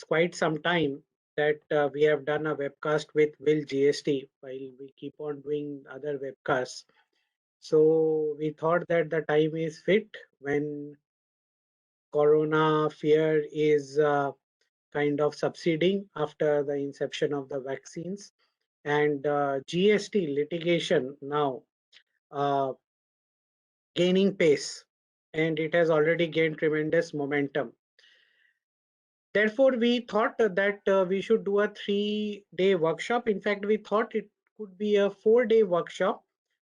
it's quite some time that we have done a webcast with Will GST while we keep on doing other webcasts. So we thought that the time is fit when corona fear is kind of subsiding after the inception of the vaccines and GST litigation now uh, gaining pace, and it has already gained tremendous momentum. Therefore, we thought that we should do a 3-day workshop. In fact, we thought it could be a 4-day workshop,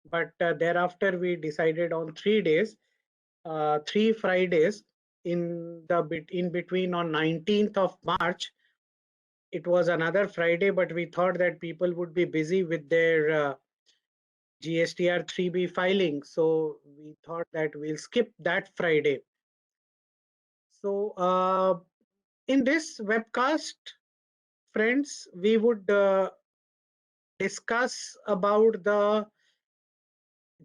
but thereafter we decided on 3 days, 3 Fridays in between. On 19th of March, it was another Friday, but we thought that people would be busy with their GSTR 3B filing, so we thought that we'll skip that Friday. So in this webcast, friends, we would discuss about the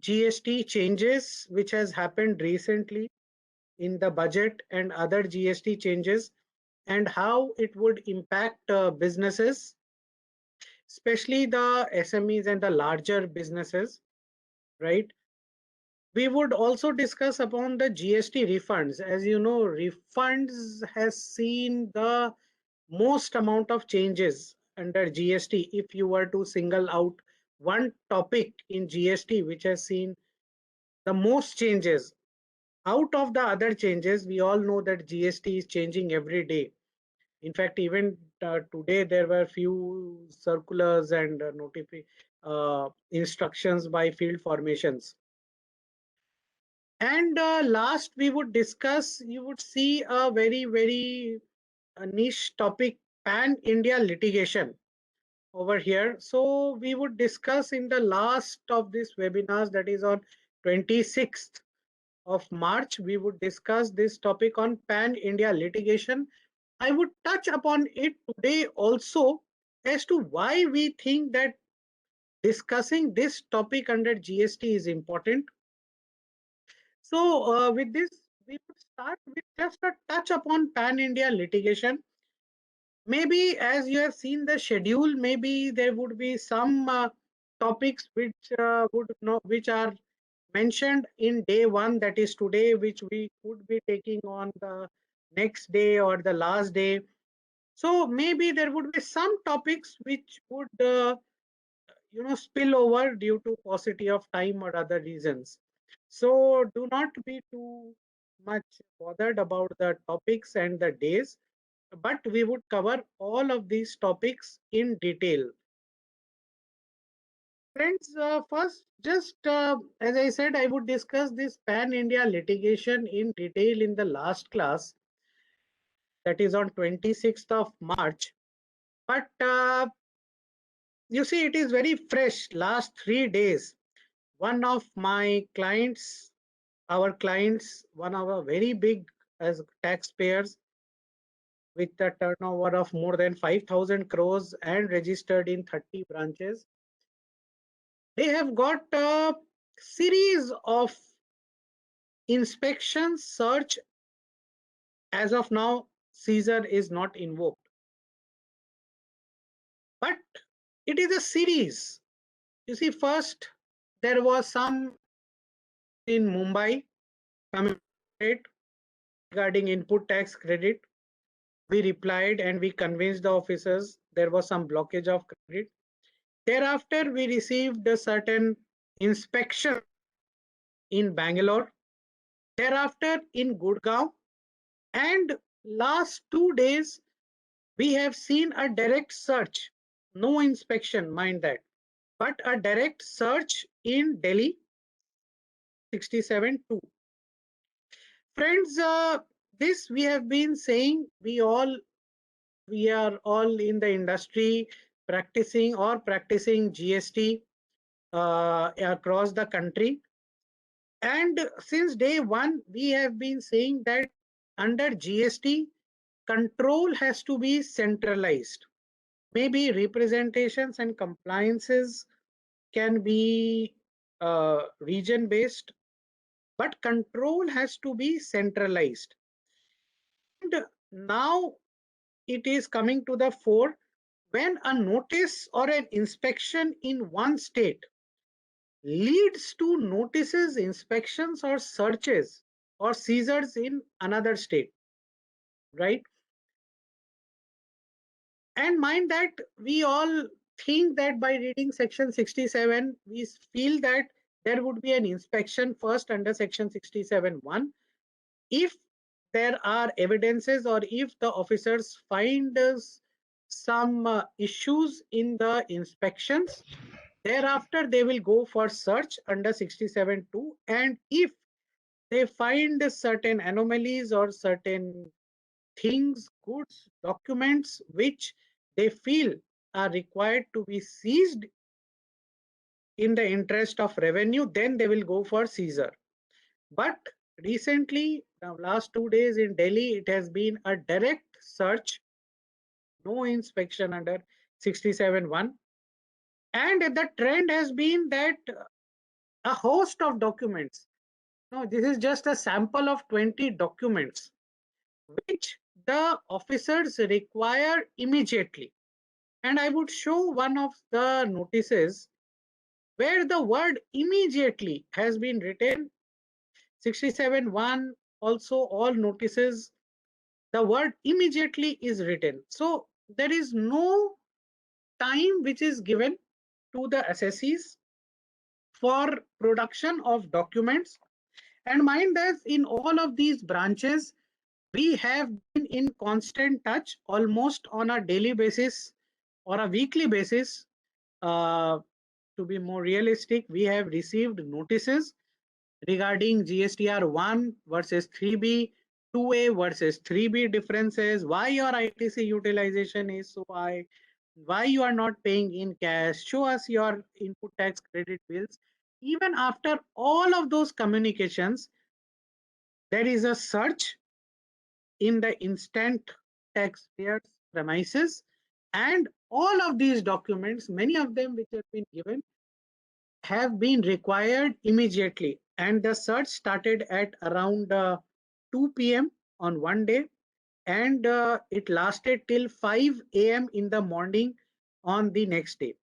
GST changes which has happened recently in the budget and other GST changes and how it would impact businesses, especially the SMEs and the larger businesses, right? We would also discuss upon the GST refunds. As you know, refunds has seen the most amount of changes under GST. If you were to single out one topic in GST which has seen the most changes out of the other changes, we all know that GST is changing every day. In fact, even today there were few circulars and instructions by field formations. And last, we would discuss, you would see a very niche topic, pan-India litigation over here. So we would discuss in the last of this webinars, that is on 26th of March, we would discuss this topic on pan-India litigation. I would touch upon it today also as to why we think that discussing this topic under GST is important. So with this, we would start with just a touch upon pan-India litigation. Maybe as you have seen the schedule, maybe there would be some topics which are mentioned in day one, that is today, which we could be taking on the next day or the last day. So maybe there would be some topics which would spill over due to paucity of time or other reasons. So do not be too much bothered about the topics and the days, but we would cover all of these topics in detail. Friends, first, just as I said, I would discuss this pan-India litigation in detail in the last class, that is on 26th of March. But you see, it is very fresh, last 3 days. One of my clients, our clients, one of our very big as taxpayers with a turnover of more than 5,000 crores and registered in 30 branches, they have got a series of inspection search. As of now, Caesar is not invoked, but it is a series. You see, first there was some in Mumbai regarding input tax credit. We replied and we convinced the officers there was some blockage of credit. Thereafter, we received a certain inspection in Bangalore. Thereafter, in Gurgaon. And last 2 days, we have seen a direct search, no inspection, mind that, but a direct search in Delhi, 67-2. Friends, this we have been saying, we are all in the industry practicing GST across the country. And since day one, we have been saying that under GST, control has to be centralized. Maybe representations and compliances can be region based, but control has to be centralized. And now it is coming to the fore when a notice or an inspection in one state leads to notices, inspections, or searches or seizures in another state, right? And mind that we all think that by reading section 67, we feel that there would be an inspection first under section 67(1). If there are evidences or if the officers find some issues in the inspections, thereafter they will go for search under 67(2). And if they find certain anomalies or certain things, goods, documents which they feel are required to be seized in the interest of revenue, then they will go for seizure. But recently, the last 2 days in Delhi, it has been a direct search, no inspection under 67(1). And the trend has been that a host of documents. No, this is just a sample of 20 documents which the officers require immediately. And I would show one of the notices where the word immediately has been written. 67(1), also all notices, the word immediately is written. So there is no time which is given to the assessees for production of documents. And mind that in all of these branches, we have been in constant touch almost on a daily basis or a weekly basis. To be more realistic, we have received notices regarding GSTR 1 versus 3B, 2A versus 3B differences, why your ITC utilization is so high, why you are not paying in cash, show us your input tax credit bills. Even after all of those communications, there is a search in the instant taxpayers premises, and all of these documents, many of them which have been given, have been required immediately. And the search started at around 2 p.m. on one day, and it lasted till 5 a.m. in the morning on the next day.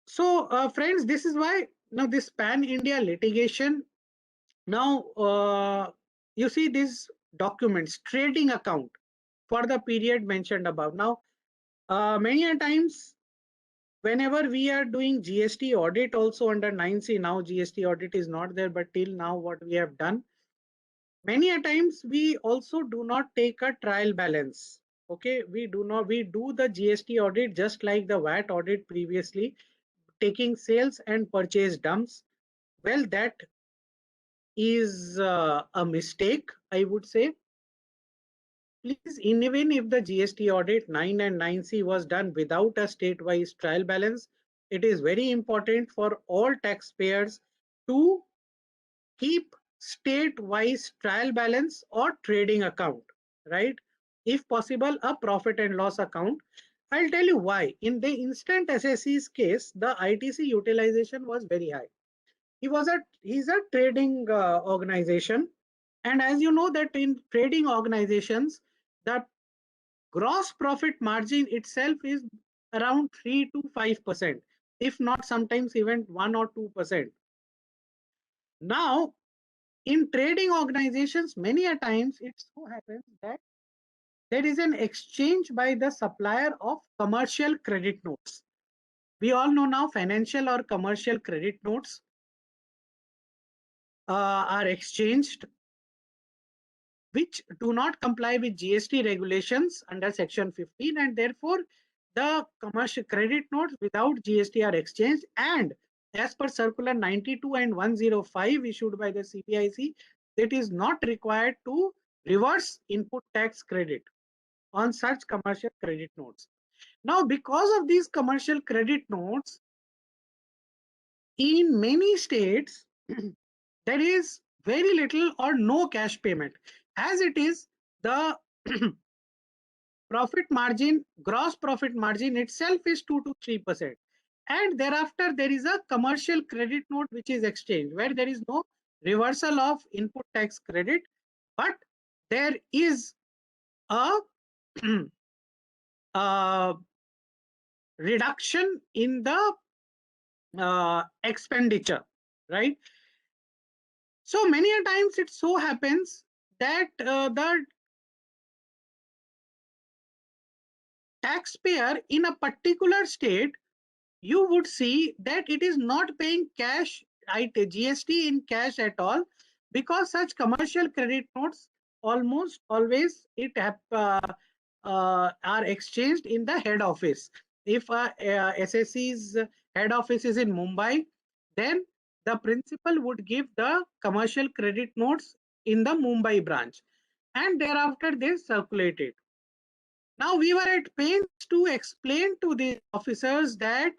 So, friends, this is why now this pan-India litigation. Now, you see these documents, trading account for the period mentioned above. Now, many a times, whenever we are doing GST audit also under 9C, now GST audit is not there, but till now what we have done, many a times we also do not take a trial balance. Okay, we do the GST audit just like the VAT audit previously, taking sales and purchase dumps. Well, that is a mistake, I would say. Please, even if the GST audit 9 and 9C was done without a state-wise trial balance, it is very important for all taxpayers to keep state-wise trial balance or trading account, right? If possible, a profit and loss account. I'll tell you why. In the instant SSE's case, the ITC utilization was very high. He's a trading organization, and as you know that in trading organizations, the gross profit margin itself is around 3 to 5%, if not sometimes even 1 or 2%. Now, in trading organizations, many a times it so happens that there is an exchange by the supplier of commercial credit notes. We all know now financial or commercial credit notes are exchanged which do not comply with GST regulations under section 15, and therefore the commercial credit notes without GST are exchanged, and as per circular 92 and 105 issued by the CBIC, it is not required to reverse input tax credit on such commercial credit notes. Now, because of these commercial credit notes, in many states, there is very little or no cash payment. As it is, the profit margin, gross profit margin itself is 2 to 3%. And thereafter, there is a commercial credit note which is exchanged where there is no reversal of input tax credit, but there is a reduction in the expenditure, right? So many a times it so happens that the taxpayer in a particular state, you would see that it is not paying cash, right, GST in cash at all, because such commercial credit notes almost always are exchanged in the head office. If SSC's head office is in Mumbai, then the principal would give the commercial credit notes in the Mumbai branch, and thereafter they circulate it. Now we were at pains to explain to the officers that,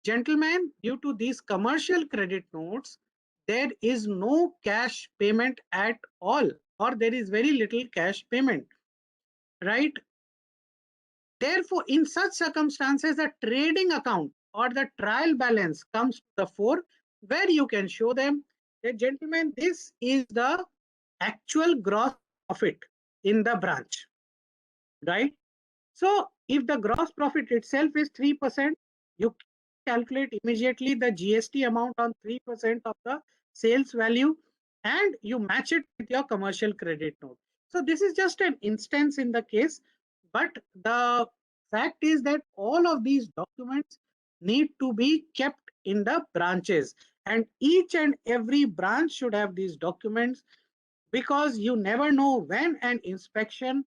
gentlemen, due to these commercial credit notes, there is no cash payment at all, or there is very little cash payment, right? Therefore, in such circumstances, a trading account or the trial balance comes to the fore, where you can show them that, gentlemen, this is the actual gross profit in the branch, right? So if the gross profit itself is 3%, you calculate immediately the GST amount on 3% of the sales value, and you match it with your commercial credit note. So this is just an instance in the case, but the fact is that all of these documents need to be kept in the branches, and each and every branch should have these documents, because you never know when an inspection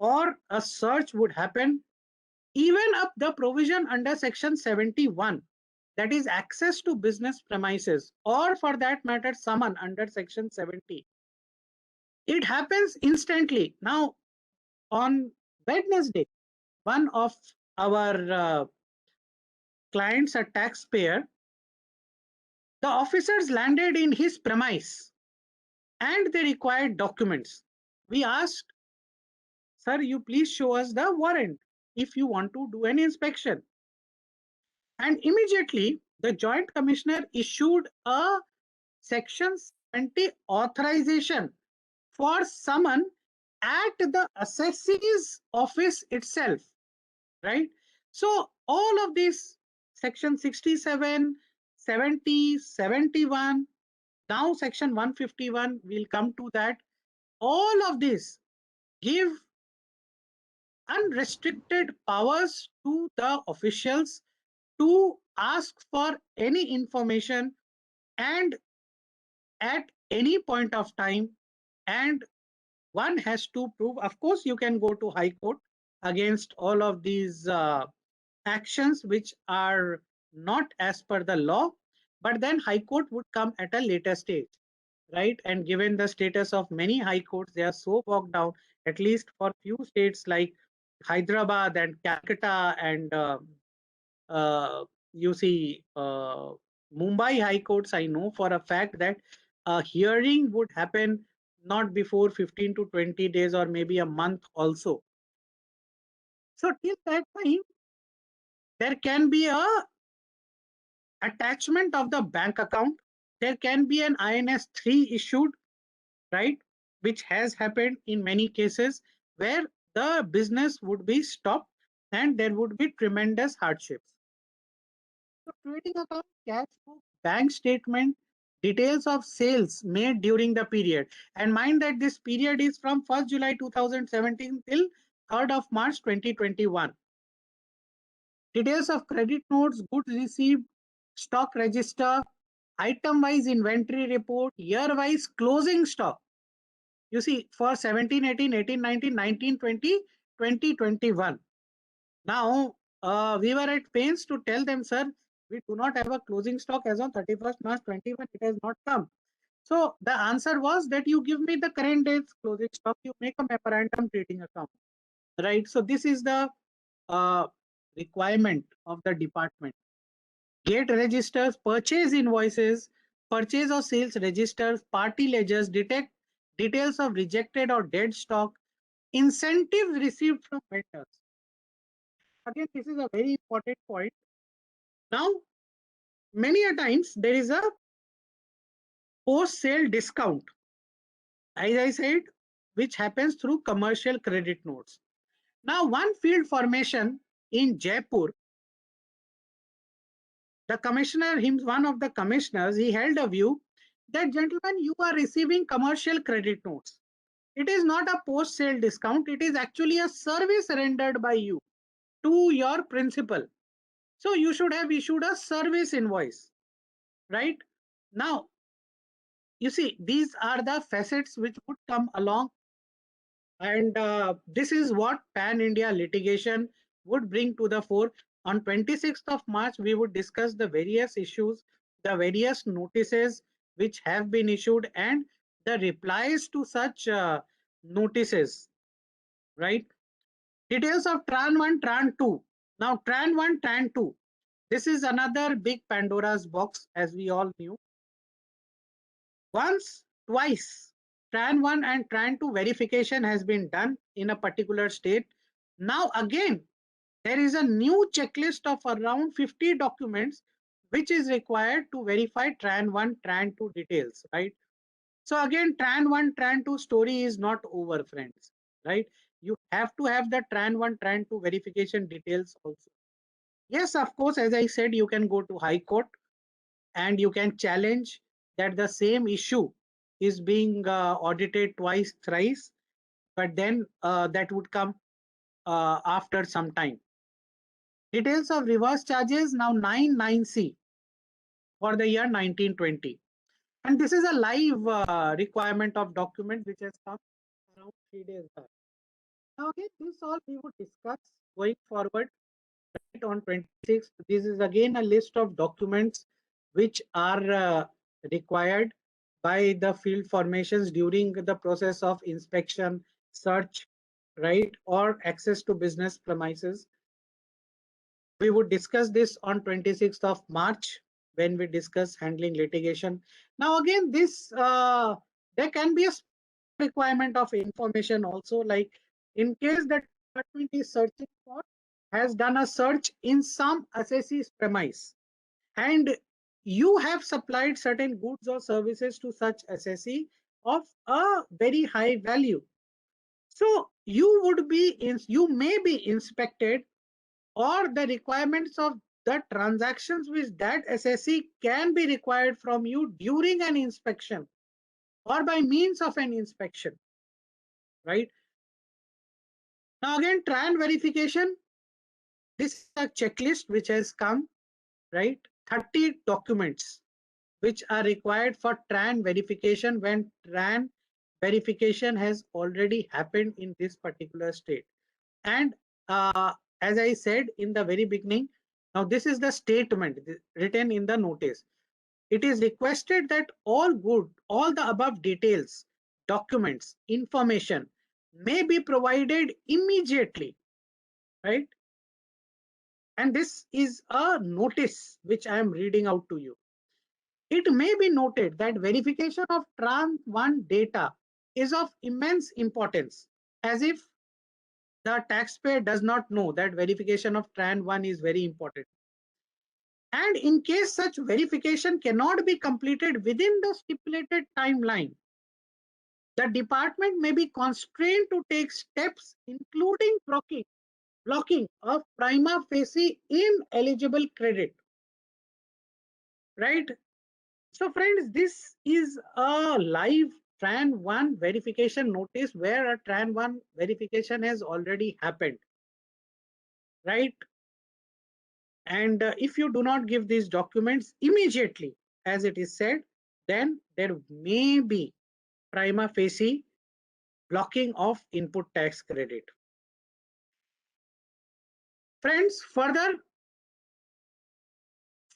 or a search would happen. Even up the provision under section 71, that is access to business premises, or for that matter summon under section 70, it happens instantly. Now on Wednesday, one of our clients, a taxpayer, the officers landed in his premise and they required documents. We asked, sir, you please show us the warrant if you want to do an inspection. And immediately the Joint Commissioner issued a section 70 authorization for summon at the assessee's office itself, right? So all of these, section 67, 70, 71, now section 151, we'll come to that. All of this give unrestricted powers to the officials to ask for any information and at any point of time, and one has to prove. Of course, you can go to High Court against all of these actions which are not as per the law, but then High Court would come at a later stage, right? And given the status of many high courts, they are so bogged down, at least for few states like Hyderabad and Calcutta and uh, you see Mumbai High Courts, I know for a fact that a hearing would happen not before 15 to 20 days or maybe a month also. So till that time, there can be a attachment of the bank account. There can be an INS 3 issued, right? Which has happened in many cases where the business would be stopped and there would be tremendous hardships. So trading account, cash book, bank statement, details of sales made during the period. And mind that this period is from 1st July 2017 till 3rd of March 2021. Details of credit notes, goods received, stock register, item-wise inventory report, year-wise closing stock. You see, for 17, 18, 18, 19, 19, 20, 2021. Now, we were at pains to tell them, sir, we do not have a closing stock as on 31st March 21. It has not come. So the answer was that you give me the current day's closing stock, you make a memorandum trading account, right? So this is the requirement of the department. Gate registers, purchase invoices, purchase or sales registers, party ledgers, detect details of rejected or dead stock, incentives received from vendors. Again, this is a very important point. Now, many a times there is a post-sale discount. As I said, which happens through commercial credit notes. Now, one field formation in Jaipur, the commissioner, one of the commissioners, he held a view that, gentlemen, you are receiving commercial credit notes. It is not a post-sale discount. It is actually a service rendered by you to your principal. So you should have issued a service invoice, right? Now, you see, these are the facets which would come along, and this is what pan-India litigation would bring to the fore. On 26th of March, we would discuss the various issues, the various notices which have been issued, and the replies to such notices, right? Details of Tran 1, Tran 2. Now, Tran 1, Tran 2. This is another big Pandora's box, as we all knew. Once, twice, Tran 1 and Tran 2 verification has been done in a particular state. Now again, there is a new checklist of around 50 documents which is required to verify Tran 1, Tran 2 details, right? So again, Tran 1, Tran 2 story is not over, friends, right? You have to have the Tran 1, Tran 2 verification details also. Yes, of course, as I said, you can go to High Court and you can challenge that the same issue is being audited twice, thrice, but then that would come after some time. Details of reverse charges, now 99C for the year 1920. And this is a live requirement of document which has come around 3 days back. Now again, this all we would discuss going forward on 26th. This is again a list of documents which are required by the field formations during the process of inspection, search, right, or access to business premises. We would discuss this on 26th of March when we discuss handling litigation. Now again, this there can be a requirement of information also, like in case the department is searching for, has done a search in some assessee's premise, and you have supplied certain goods or services to such assessee of a very high value. So you may be inspected, or the requirements of the transactions which that assessee can be required from you during an inspection or by means of an inspection, right? Now again, Tran verification, this is a checklist which has come, right? 30 documents which are required for Tran verification when Tran verification has already happened in this particular state. And as I said in the very beginning, now this is the statement written in the notice. It is requested that all the above details, documents, information may be provided immediately, right? And this is a notice which I am reading out to you. It may be noted that verification of Tran 1 data is of immense importance, as if the taxpayer does not know that verification of Tran 1 is very important. And in case such verification cannot be completed within the stipulated timeline, the department may be constrained to take steps, including blocking of prima facie ineligible credit, right? So friends, this is a live Tran 1 verification notice where a Tran 1 verification has already happened, right? And if you do not give these documents immediately, as it is said, then there may be prima facie blocking of input tax credit. Friends, further,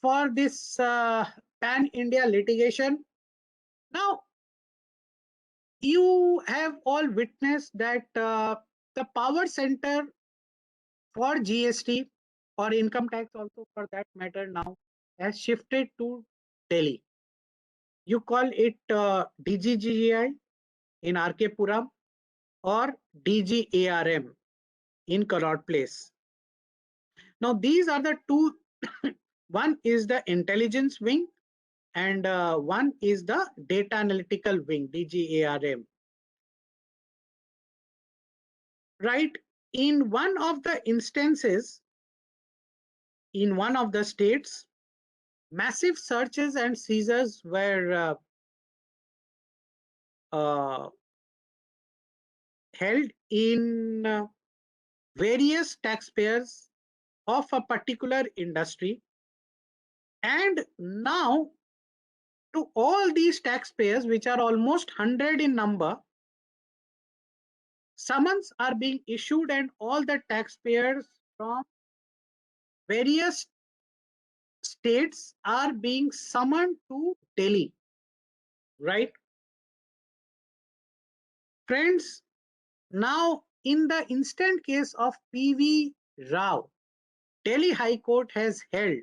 for this pan-India litigation, now you have all witnessed that the power center for GST or income tax also for that matter now has shifted to Delhi. You call it DGGI in RK Puram or DGARM in Connaught Place. Now these are the two, one is the intelligence wing and one is the data analytical wing, DGARM. right? In one of the instances, in one of the states, massive searches and seizures were held in various taxpayers of a particular industry. And now, to all these taxpayers, which are almost 100 in number, summons are being issued, and all the taxpayers from various states are being summoned to Delhi, right? Friends, now in the instant case of PV Rao, Delhi High Court has held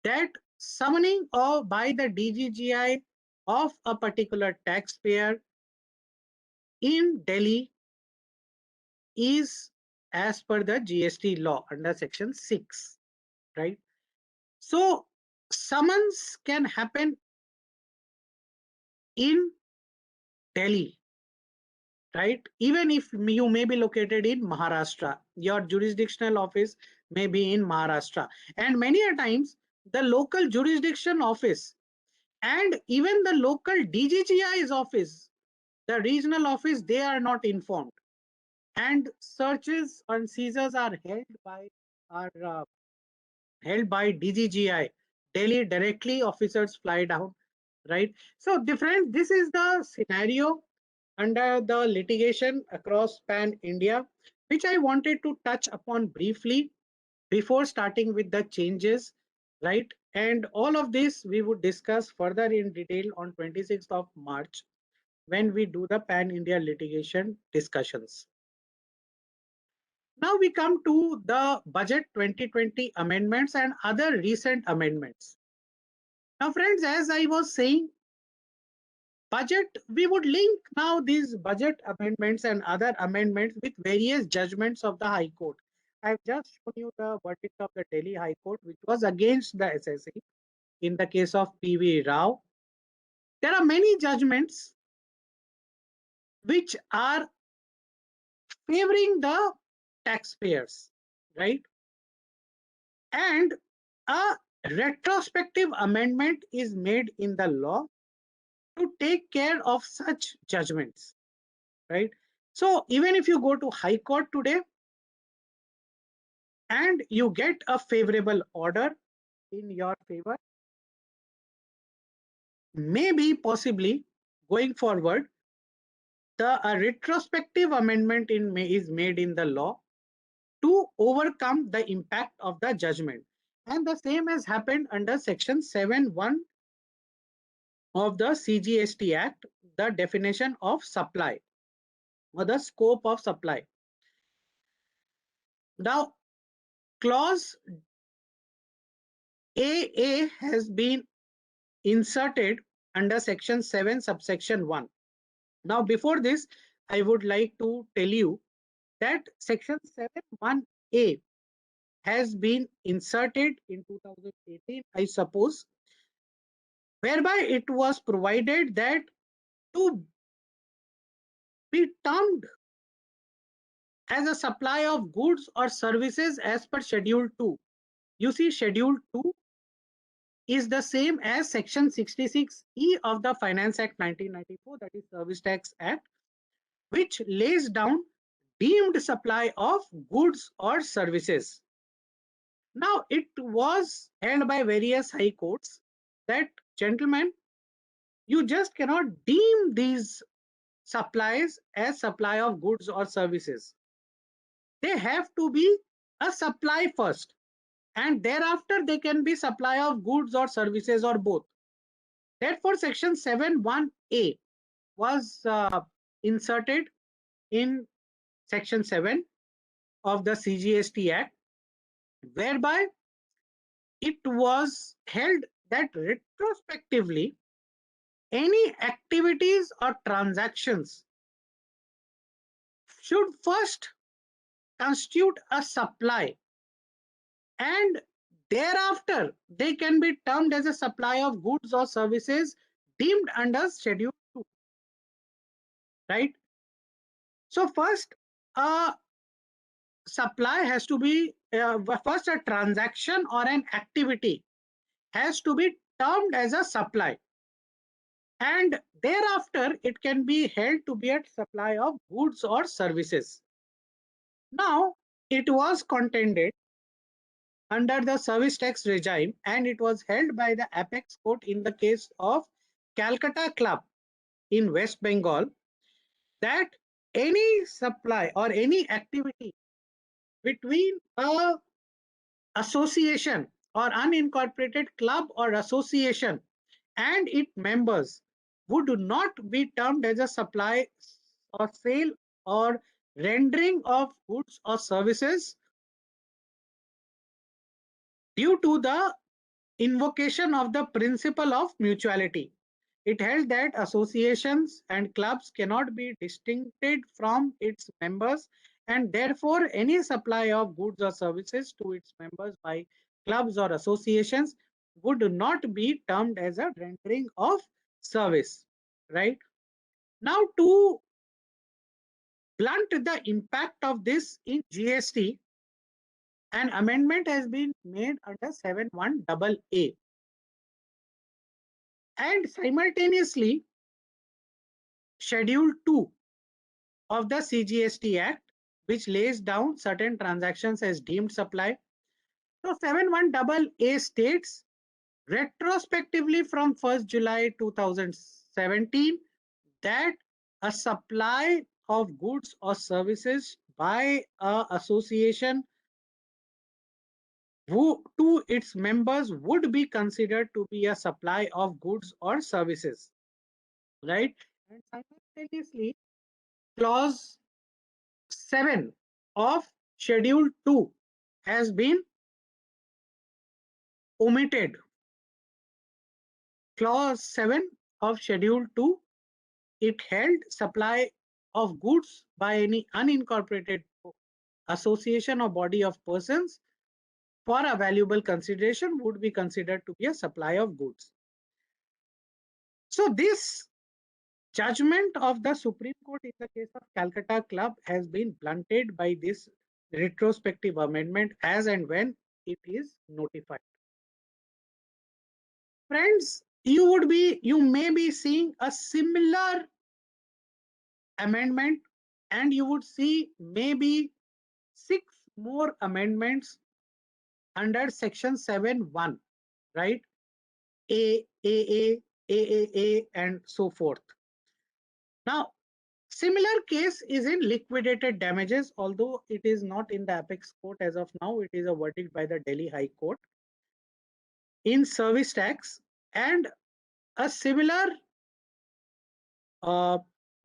that summoning by the DGGI of a particular taxpayer in Delhi is as per the GST law under section 6, right? So summons can happen in Delhi, right? Even if you may be located in Maharashtra, your jurisdictional office may be in Maharashtra. And many a times the local jurisdiction office and even the local DGGI's office, the regional office, they are not informed. And searches and seizures are held by DGGI. Delhi directly officers fly down, right? So different, this is the scenario under the litigation across pan India, which I wanted to touch upon briefly before starting with the changes, right? And all of this we would discuss further in detail on 26th of March when we do the pan India litigation discussions. Now we come to the budget 2020 amendments and other recent amendments. Now friends, as I was saying, budget, we would link now these budget amendments and other amendments with various judgments of the High Court. I've just shown you the verdict of the Delhi High Court, which was against the SSA in the case of PV Rao. There are many judgments which are favoring the taxpayers, right? And a retrospective amendment is made in the law to take care of such judgments, right? So even if you go to High Court today and you get a favorable order in your favor, maybe possibly going forward, the retrospective amendment is made in the law to overcome the impact of the judgment. And the same has happened under section 7(1) of the CGST Act, the definition of supply or the scope of supply. Now, clause AA has been inserted under section 7 subsection 1. Now, before this, I would like to tell you that section 7(1)A has been inserted in 2018, I suppose, whereby it was provided that to be termed as a supply of goods or services as per Schedule 2. You see, Schedule 2 is the same as Section 66E of the Finance Act 1994, that is Service Tax Act, which lays down deemed supply of goods or services. Now, it was held by various high courts that, gentlemen, you just cannot deem these supplies as supply of goods or services. They have to be a supply first, and thereafter they can be supply of goods or services or both. Therefore, section 7(1)A was inserted in section 7 of the CGST Act, whereby it was held that retrospectively any activities or transactions should first constitute a supply, and thereafter they can be termed as a supply of goods or services deemed under Schedule 2, right? So first, a supply has to be, first a transaction or an activity has to be termed as a supply, and thereafter it can be held to be a supply of goods or services. Now, it was contended under the service tax regime, and it was held by the apex court in the case of Calcutta Club in West Bengal, that any supply or any activity between a association or unincorporated club or association and its members would not be termed as a supply or sale or rendering of goods or services due to the invocation of the principle of mutuality. It held that associations and clubs cannot be distincted from its members, and therefore any supply of goods or services to its members by clubs or associations would not be termed as a rendering of service. Right? Now, to blunt the impact of this in GST, an amendment has been made under 71AA. And simultaneously, Schedule 2 of the CGST Act, which lays down certain transactions as deemed supply. So 71AA states, retrospectively from 1st July 2017, that a supply of goods or services by an association to its members would be considered to be a supply of goods or services, right? And simultaneously, clause 7 of schedule 2 has been omitted. Clause 7 of schedule 2, it held supply of goods by any unincorporated association or body of persons for a valuable consideration would be considered to be a supply of goods. So this judgment of the Supreme Court in the case of Calcutta Club has been blunted by this retrospective amendment as and when it is notified. Friends, you may be seeing a similar amendment, and you would see maybe 6 more amendments under section 7(1), right? AAA, and so forth. Now, similar case is in liquidated damages, although it is not in the apex court as of now. It is a verdict by the Delhi High Court in service tax, and a similar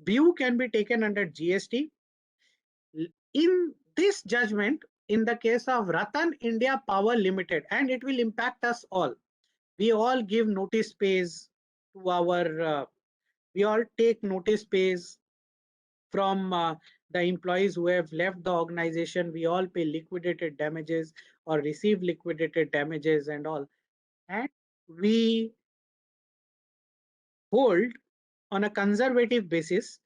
view can be taken under GST. In this judgment, in the case of Ratan India Power Limited, and it will impact us all. We all give notice pays to our, we all take notice pays from the employees who have left the organization. We all pay liquidated damages or receive liquidated damages and all. And we hold on a conservative basis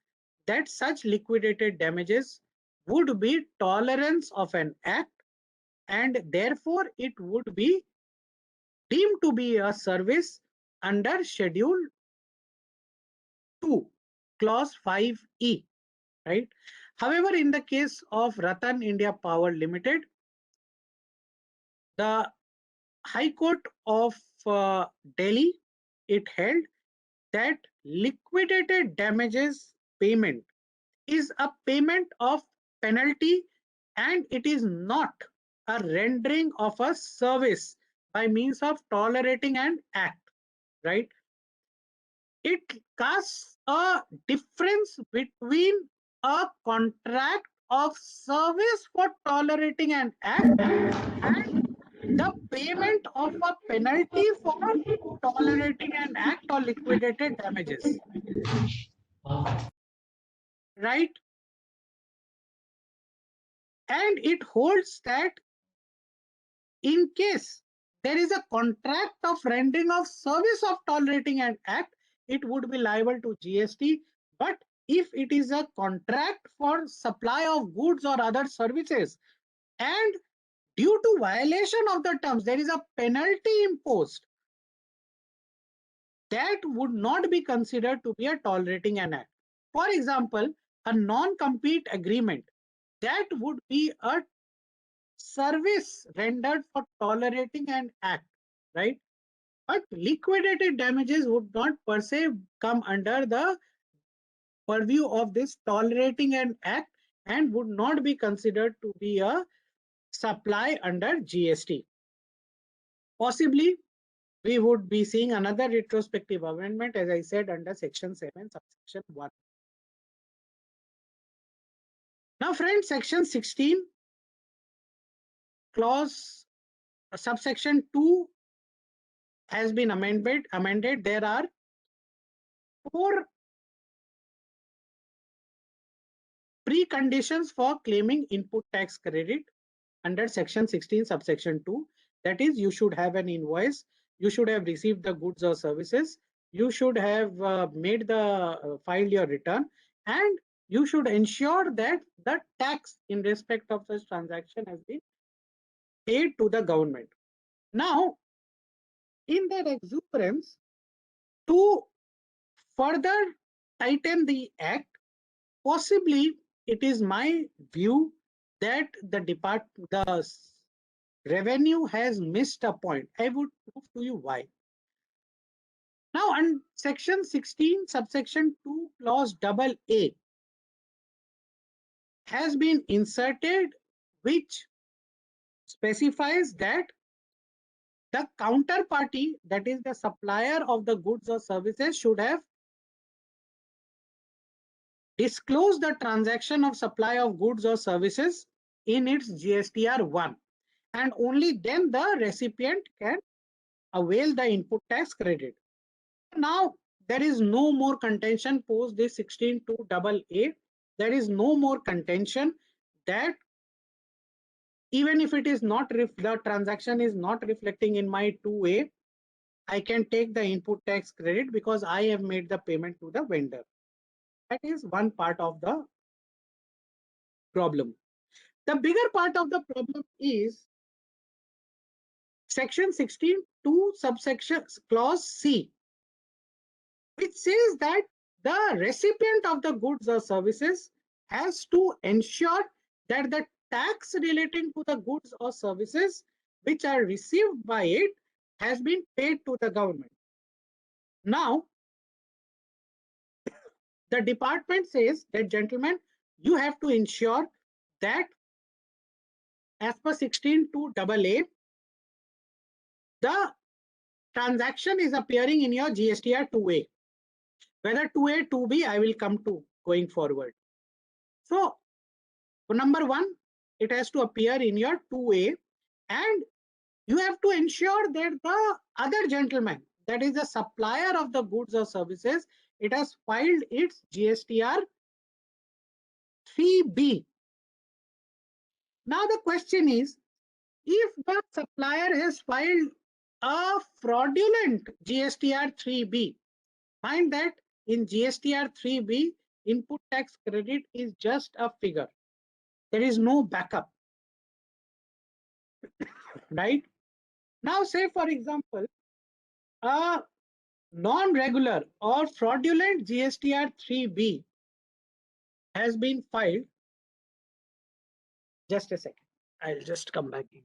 that such liquidated damages would be tolerance of an act, and therefore it would be deemed to be a service under Schedule 2, Clause 5E, right? However, in the case of Ratan India Power Limited, the High Court of Delhi, it held that liquidated damages payment is a payment of penalty, and it is not a rendering of a service by means of tolerating an act, right? It casts a difference between a contract of service for tolerating an act and the payment of a penalty for tolerating an act or liquidated damages, right? And it holds that in case there is a contract of rendering of service of tolerating an act, it would be liable to GST. But if it is a contract for supply of goods or other services, and due to violation of the terms, there is a penalty imposed, that would not be considered to be a tolerating an act. For example, a non-compete agreement, that would be a service rendered for tolerating an act, right? But liquidated damages would not per se come under the purview of this tolerating an act and would not be considered to be a supply under GST. Possibly, we would be seeing another retrospective amendment, as I said, under section 7, subsection 1. Now, friends, section 16, clause subsection 2 has been amended. There are 4 preconditions for claiming input tax credit under section 16, subsection 2. That is, you should have an invoice, you should have received the goods or services, you should have filed your return, and you should ensure that the tax in respect of such transaction has been paid to the government. Now, in that exuberance, to further tighten the act, possibly it is my view that the revenue has missed a point. I would prove to you why. Now, on section 16, subsection 2, clause double A has been inserted, which specifies that the counterparty, that is the supplier of the goods or services, should have disclosed the transaction of supply of goods or services in its GSTR 1, and only then the recipient can avail the input tax credit. Now, there is no more contention post this 16(2) double A. There is no more contention that even if it is not the transaction is not reflecting in my 2A, I can take the input tax credit because I have made the payment to the vendor. That is one part of the problem. The bigger part of the problem is section 16(2) subsection clause C, which says that the recipient of the goods or services has to ensure that the tax relating to the goods or services which are received by it has been paid to the government. Now, the department says that, gentlemen, you have to ensure that as per 16(2) double A, the transaction is appearing in your GSTR 2A. Whether 2A, 2B, I will come to going forward. So, number one, it has to appear in your 2A, and you have to ensure that the other gentleman, that is the supplier of the goods or services, it has filed its GSTR 3B. Now the question is, if the supplier has filed a fraudulent GSTR 3B, mind that in GSTR 3B, input tax credit is just a figure. There is no backup, right? Now, say for example, a non-regular or fraudulent GSTR 3B has been filed. Just a second, I'll just come back in.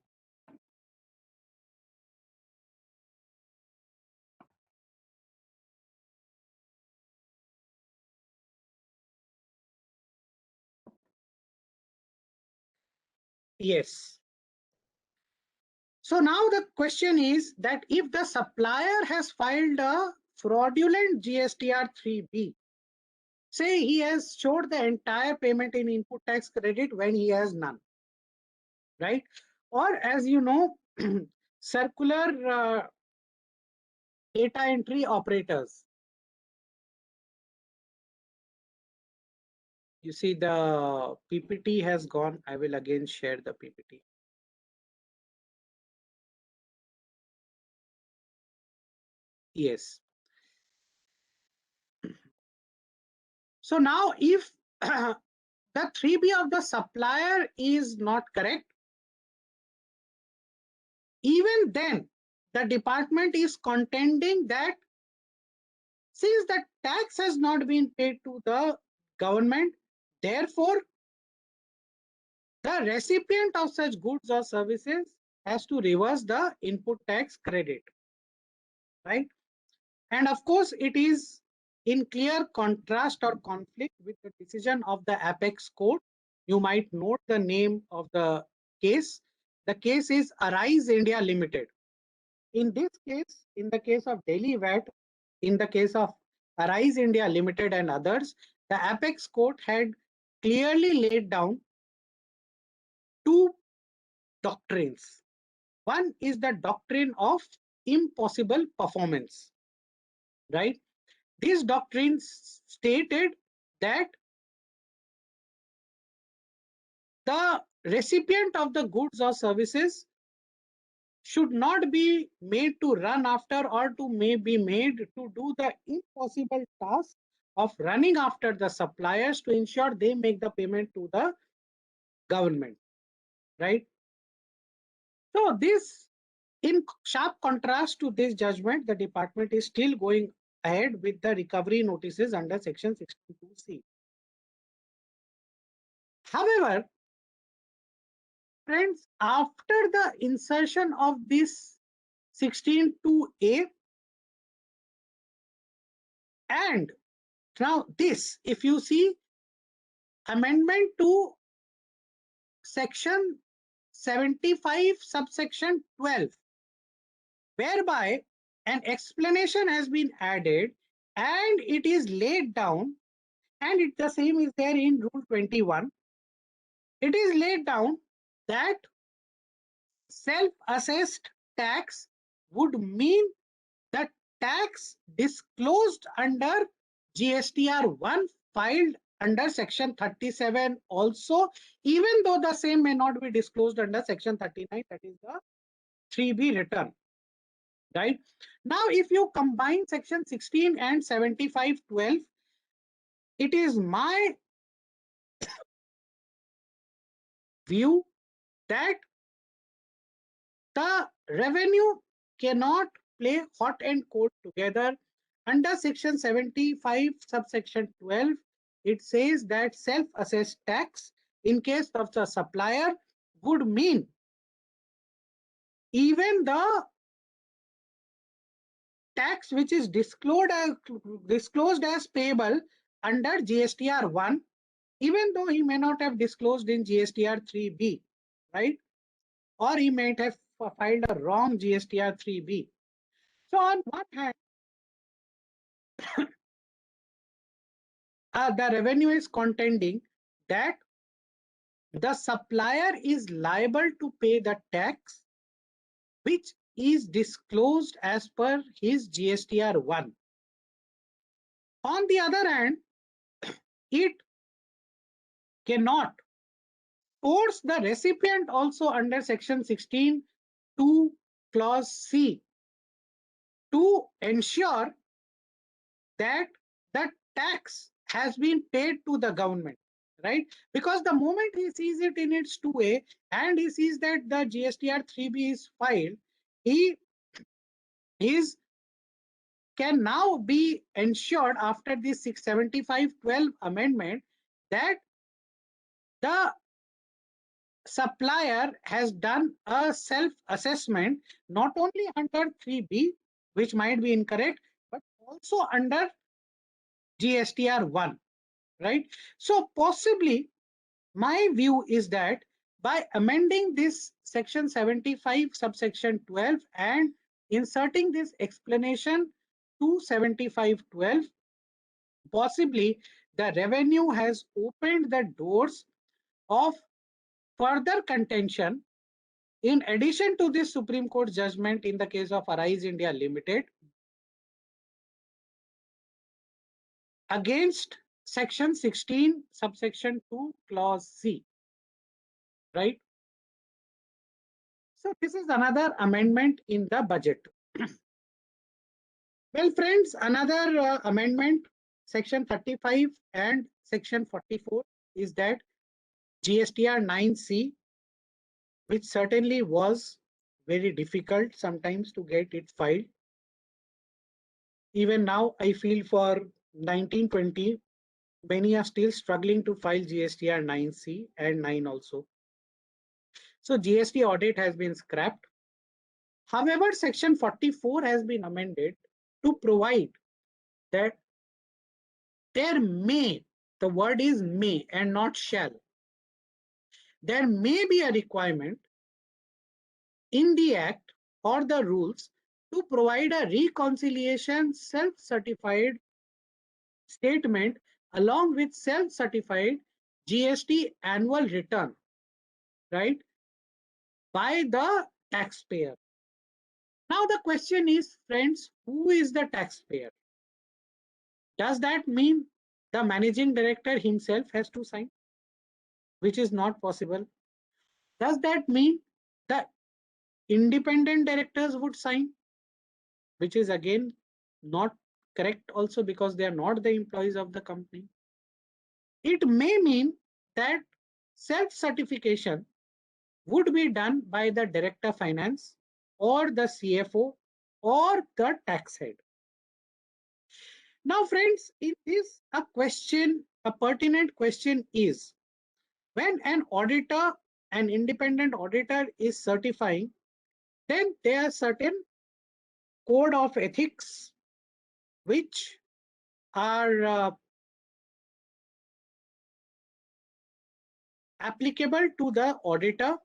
Yes. So now the question is that if the supplier has filed a fraudulent GSTR 3B, say he has showed the entire payment in input tax credit when he has none, right? Or as you know, circular data entry operators. You see the PPT has gone. I will again share the PPT. Yes. So now if the 3B of the supplier is not correct, even then, the department is contending that since the tax has not been paid to the government, therefore, the recipient of such goods or services has to reverse the input tax credit, right? And of course, it is in clear contrast or conflict with the decision of the Apex Court. You might note the name of the case. The case is Arise India Limited. In this case, in the case of Delhi VAT, in the case of Arise India Limited and others, the Apex Court had clearly laid down two doctrines. One is the doctrine of impossible performance, right? These doctrines stated that the recipient of the goods or services should not be made to run after or to may be made to do the impossible task of running after the suppliers to ensure they make the payment to the government, right? So this, in sharp contrast to this judgment, the department is still going ahead with the recovery notices under section 62C. However, friends, after the insertion of this 16(2)(a and now this, if you see amendment to section 75 subsection 12, whereby an explanation has been added and it is laid down, and the same is there in rule 21. It is laid down that self-assessed tax would mean the tax disclosed under GSTR 1 filed under section 37 also, even though the same may not be disclosed under section 39, that is the 3B return, right? Now, if you combine section 16 and 75(12), it is my view that the revenue cannot play hot and cold together. Under section 75 subsection 12, it says that self-assessed tax in case of the supplier would mean even the tax which is disclosed as payable under GSTR 1, even though he may not have disclosed in GSTR 3B, right? Or he might have filed a wrong GSTR 3B. So on one hand, the revenue is contending that the supplier is liable to pay the tax which is disclosed as per his GSTR 1. On the other hand, it cannot force the recipient also under section 16(2) clause C to ensure that the tax has been paid to the government, right? Because the moment he sees it in its 2A and he sees that the GSTR 3B is filed, he can now be ensured after this 675(12) amendment that the supplier has done a self-assessment not only under 3B, which might be incorrect, but also under GSTR 1, right? So possibly my view is that by amending this section 75 subsection 12 and inserting this explanation to 75(12), possibly the revenue has opened the doors of further contention in addition to this Supreme Court judgment in the case of Arise India Limited against section 16 subsection 2 clause C, right? So this is another amendment in the budget. Well, friends, another amendment, section 35 and section 44, is that GSTR 9C, which certainly was very difficult sometimes to get it filed. Even now, I feel for 1920, many are still struggling to file GSTR 9C and 9 also. So GST audit has been scrapped. However, Section 44 has been amended to provide that there may, the word is may and not shall, there may be a requirement in the Act or the rules to provide a reconciliation self-certified statement along with self-certified GST annual return, right, by the taxpayer. Now the question is, friends, who is the taxpayer? Does that mean the managing director himself has to sign, which is not possible? Does that mean the independent directors would sign, which is again not correct also because they are not the employees of the company? It may mean that self-certification would be done by the director finance or the CFO or the tax head. Now, friends, in this a question, a pertinent question is, when an auditor, an independent auditor is certifying, then there are certain code of ethics which are applicable to the auditor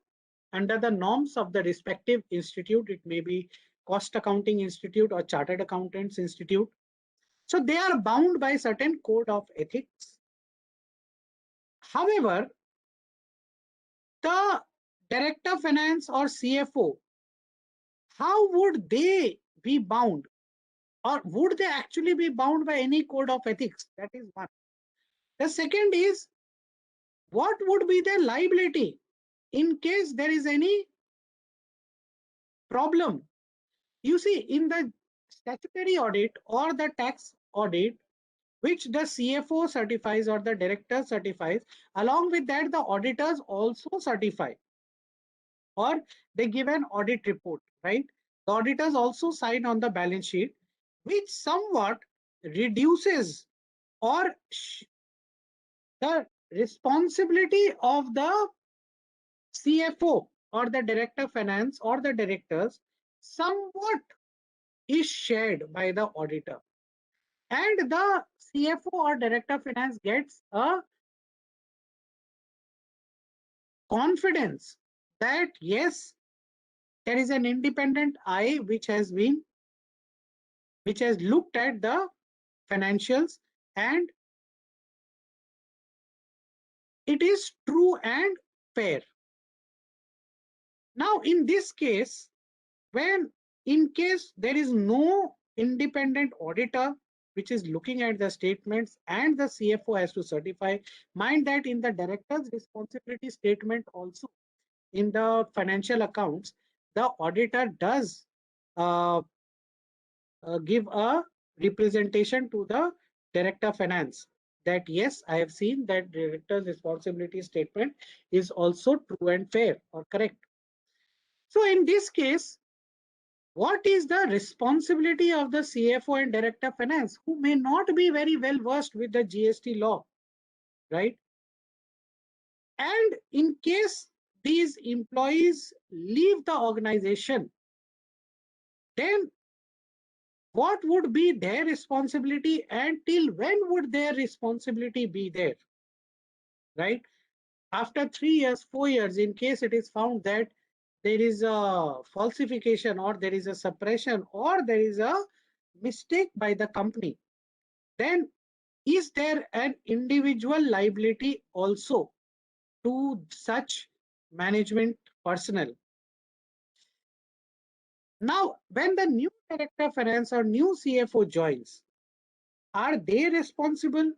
under the norms of the respective institute. It may be Cost Accounting Institute or Chartered Accountants Institute. So they are bound by certain code of ethics. However, the director finance or CFO, how would they be bound, or would they actually be bound by any code of ethics? That is one. The second is, what would be their liability in case there is any problem? You see, in the statutory audit or the tax audit, which the CFO certifies or the director certifies, along with that, the auditors also certify, or they give an audit report, right? The auditors also sign on the balance sheet, which somewhat reduces or the responsibility of the CFO or the director finance or the directors somewhat is shared by the auditor. And the CFO or director finance gets a confidence that yes, there is an independent eye which has looked at the financials and it is true and fair. Now, in this case, when in case there is no independent auditor which is looking at the statements and the CFO has to certify, mind that in the director's responsibility statement also, in the financial accounts, the auditor does uh, give a representation to the director finance that yes, I have seen that director's responsibility statement is also true and fair or correct. So in this case, what is the responsibility of the CFO and director finance who may not be very well versed with the GST law, right? And in case these employees leave the organization, then what would be their responsibility and till when would their responsibility be there, right? After 3 years, 4 years, in case it is found that there is a falsification or there is a suppression or there is a mistake by the company, then is there an individual liability also to such management personnel? Now, when the new director finance or new CFO joins, are they responsible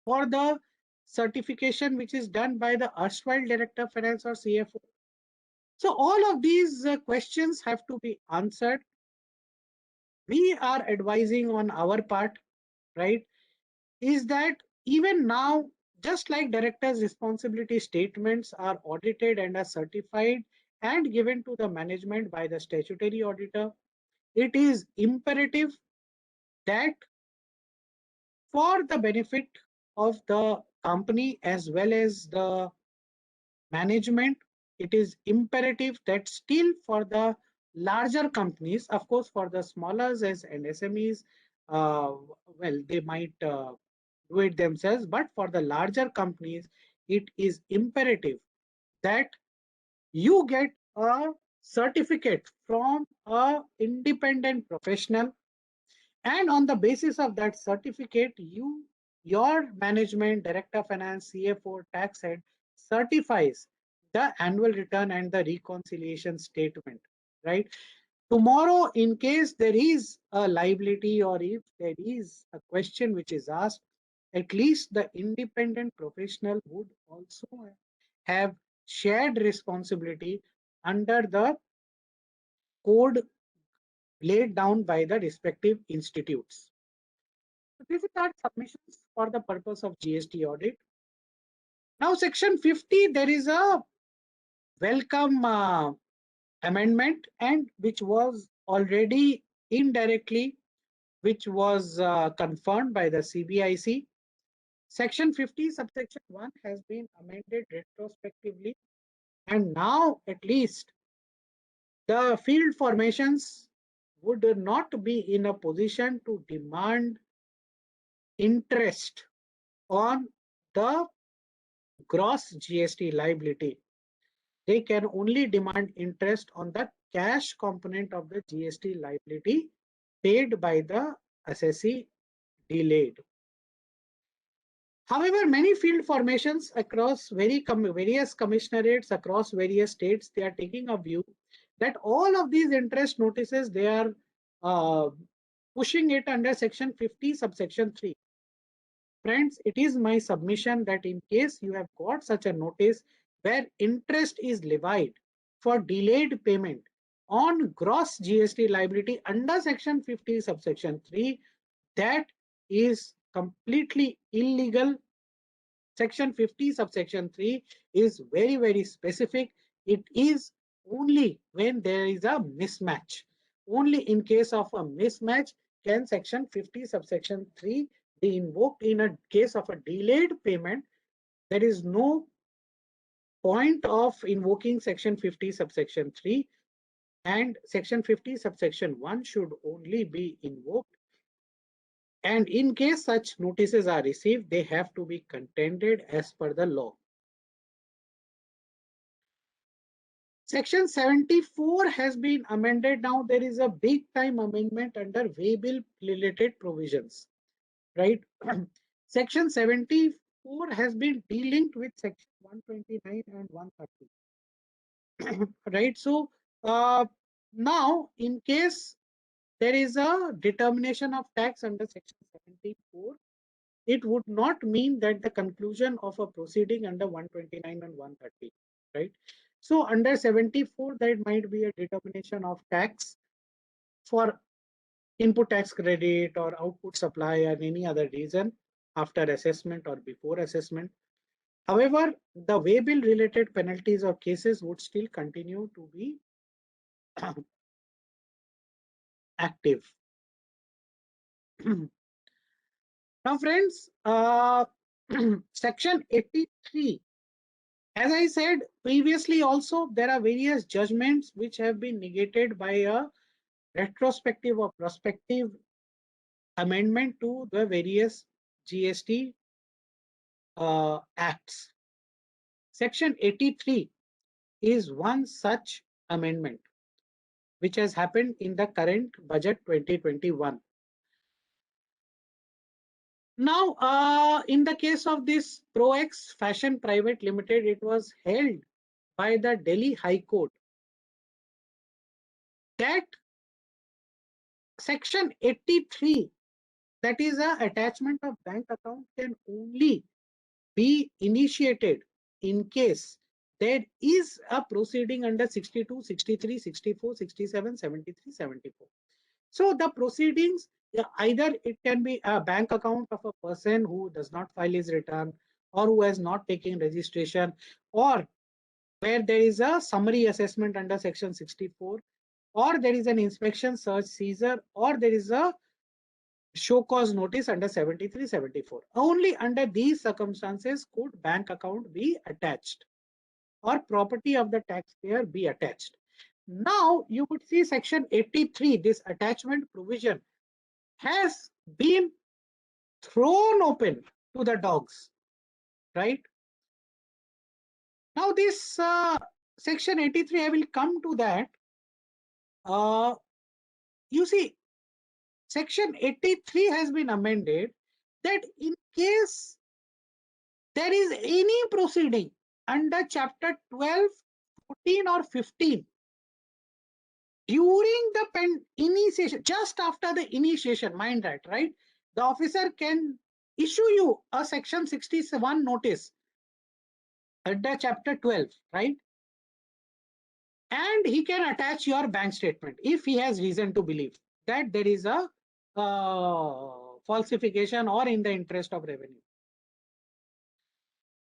for the certification which is done by the erstwhile director finance or CFO? So all of these questions have to be answered. We are advising on our part, right, is that even now, just like directors' responsibility statements are audited and are certified and given to the management by the statutory auditor. It is imperative that for the benefit of the company as well as the management, it is imperative that still for the larger companies, of course, for the smallers as and SMEs, well, they might do it themselves, but for the larger companies, it is imperative that you get a certificate from a independent professional, and on the basis of that certificate, your management, director of finance, CFO, tax head certifies the annual return and the reconciliation statement, right? Tomorrow, in case there is a liability or if there is a question which is asked, at least the independent professional would also have shared responsibility under the code laid down by the respective institutes. So this is our submissions for the purpose of GST audit. Now, section 50, there is a welcome amendment, and which was already indirectly, which was confirmed by the CBIC. Section 50, subsection 1 has been amended retrospectively, and now at least the field formations would not be in a position to demand interest on the gross GST liability. They can only demand interest on the cash component of the GST liability paid by the assessee delayed. However, many field formations across various commissionerates across various states, they are taking a view that all of these interest notices, they are uh, pushing it under section 50 subsection 3. Friends, it is my submission that in case you have got such a notice where interest is levied for delayed payment on gross GST liability under section 50 subsection 3, that is completely illegal. Section 50 subsection 3 is very, very specific. It is only when there is a mismatch. Only in case of a mismatch can section 50 subsection 3 be invoked. In a case of a delayed payment, there is no point of invoking section 50 subsection 3, and section 50 subsection 1 should only be invoked. And in case such notices are received, they have to be contended as per the law. Section 74 has been amended. Now there is a big time amendment under waybill related provisions, right? Section 74 has been delinked with section 129 and 130, right? So now in case there is a determination of tax under section 74, it would not mean that the conclusion of a proceeding under 129 and 130, right? So under 74, there might be a determination of tax for input tax credit or output supply or any other reason after assessment or before assessment. However, the waybill related penalties or cases would still continue to be active. Now, friends, section 83. As I said previously also, there are various judgments which have been negated by a retrospective or prospective amendment to the various GST acts. Section 83 is one such amendment which has happened in the current budget 2021. Now, in the case of this ProX Fashion Private Limited, it was held by the Delhi High Court that section 83, that is a attachment of bank account, can only be initiated in case there is a proceeding under 62, 63, 64, 67, 73, 74. So the proceedings, either it can be a bank account of a person who does not file his return or who has not taken registration, or where there is a summary assessment under section 64, or there is an inspection, search, seizure, or there is a show cause notice under 73, 74. Only under these circumstances could bank account be attached or property of the taxpayer be attached. Now you would see section 83, this attachment provision has been thrown open to the dogs, right? Now this section 83, I will come to that. You see, section 83 has been amended that in case there is any proceeding under chapter 12, 14 or 15 during the initiation, just after the initiation, mind that, right? The officer can issue you a section 61 notice under chapter 12, right? And he can attach your bank statement if he has reason to believe that there is a falsification or in the interest of revenue.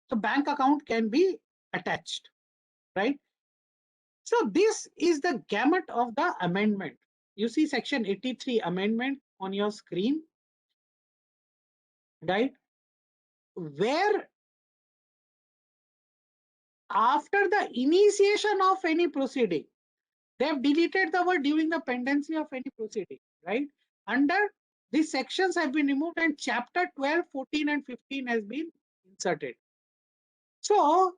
So bank account can be attached, right? So this is the gamut of the amendment. You see section 83 amendment on your screen, right? Where after the initiation of any proceeding, they have deleted the word during the pendency of any proceeding, right? Under these sections have been removed and chapter 12, 14 and 15 has been inserted. So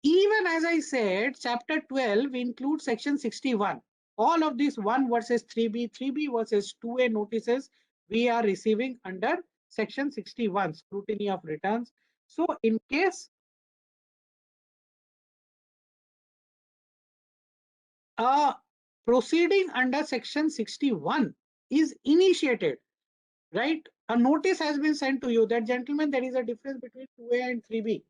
even as I said, chapter 12 includes section 61. All of these 1 versus 3B, 3B versus 2A notices we are receiving under section 61, scrutiny of returns. So in case a proceeding under section 61 is initiated, right? A notice has been sent to you that, gentlemen, there is a difference between 2A and 3B,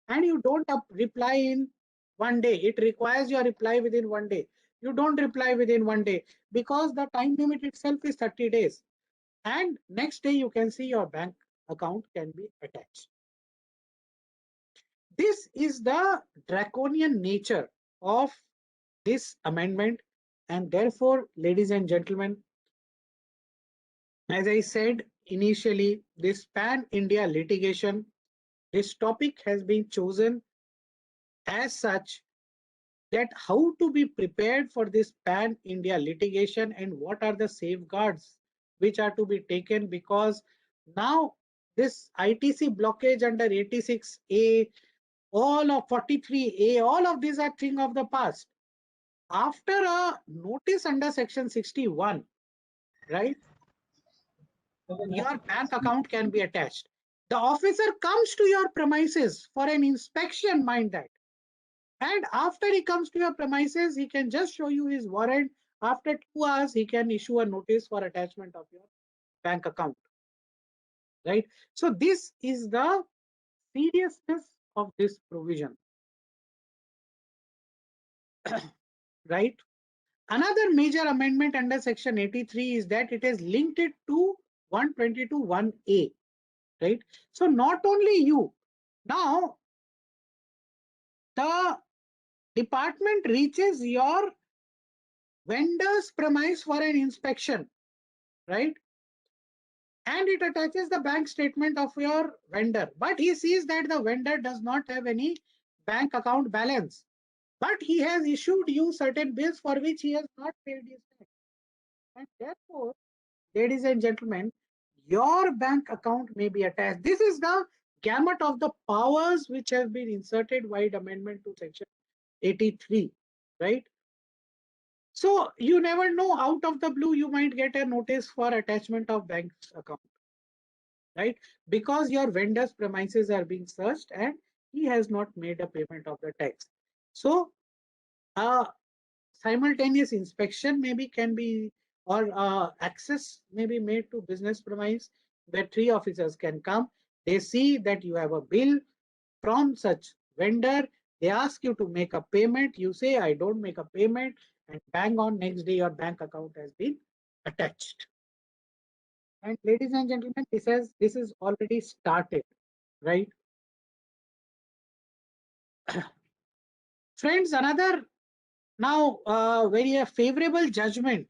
and you don't reply in 1 day. It requires your reply within 1 day. You don't reply within 1 day because the time limit itself is 30 days. And next day you can see your bank account can be attached. This is the draconian nature of this amendment, and therefore, ladies and gentlemen, as I said initially, this pan-India litigation, this topic has been chosen as such that how to be prepared for this pan-India litigation and what are the safeguards which are to be taken, because now this ITC blockage under 86A, all of 43A, all of these are thing of the past. After a notice under section 61, right, your bank account can be attached. The officer comes to your premises for an inspection, mind that. And after he comes to your premises, he can just show you his warrant. After 2 hours, he can issue a notice for attachment of your bank account, right? So this is the seriousness of this provision, right? Another major amendment under section 83 is that it has linked it to 122(1)(a), right? So not only you, now the department reaches your vendor's premise for an inspection, right? And it attaches the bank statement of your vendor, but he sees that the vendor does not have any bank account balance, but he has issued you certain bills for which he has not paid his tax. And therefore, ladies and gentlemen, your bank account may be attached. This is the gamut of the powers which have been inserted by amendment to section 83, right? So you never know, out of the blue, you might get a notice for attachment of bank account, right? Because your vendor's premises are being searched and he has not made a payment of the tax. So simultaneous inspection maybe can be, or access may be made to business premise where 3 officers can come. They see that you have a bill from such vendor. They ask you to make a payment. You say, I don't make a payment, and bang on next day your bank account has been attached. And ladies and gentlemen, this is already started, right? Friends, another now very favorable judgment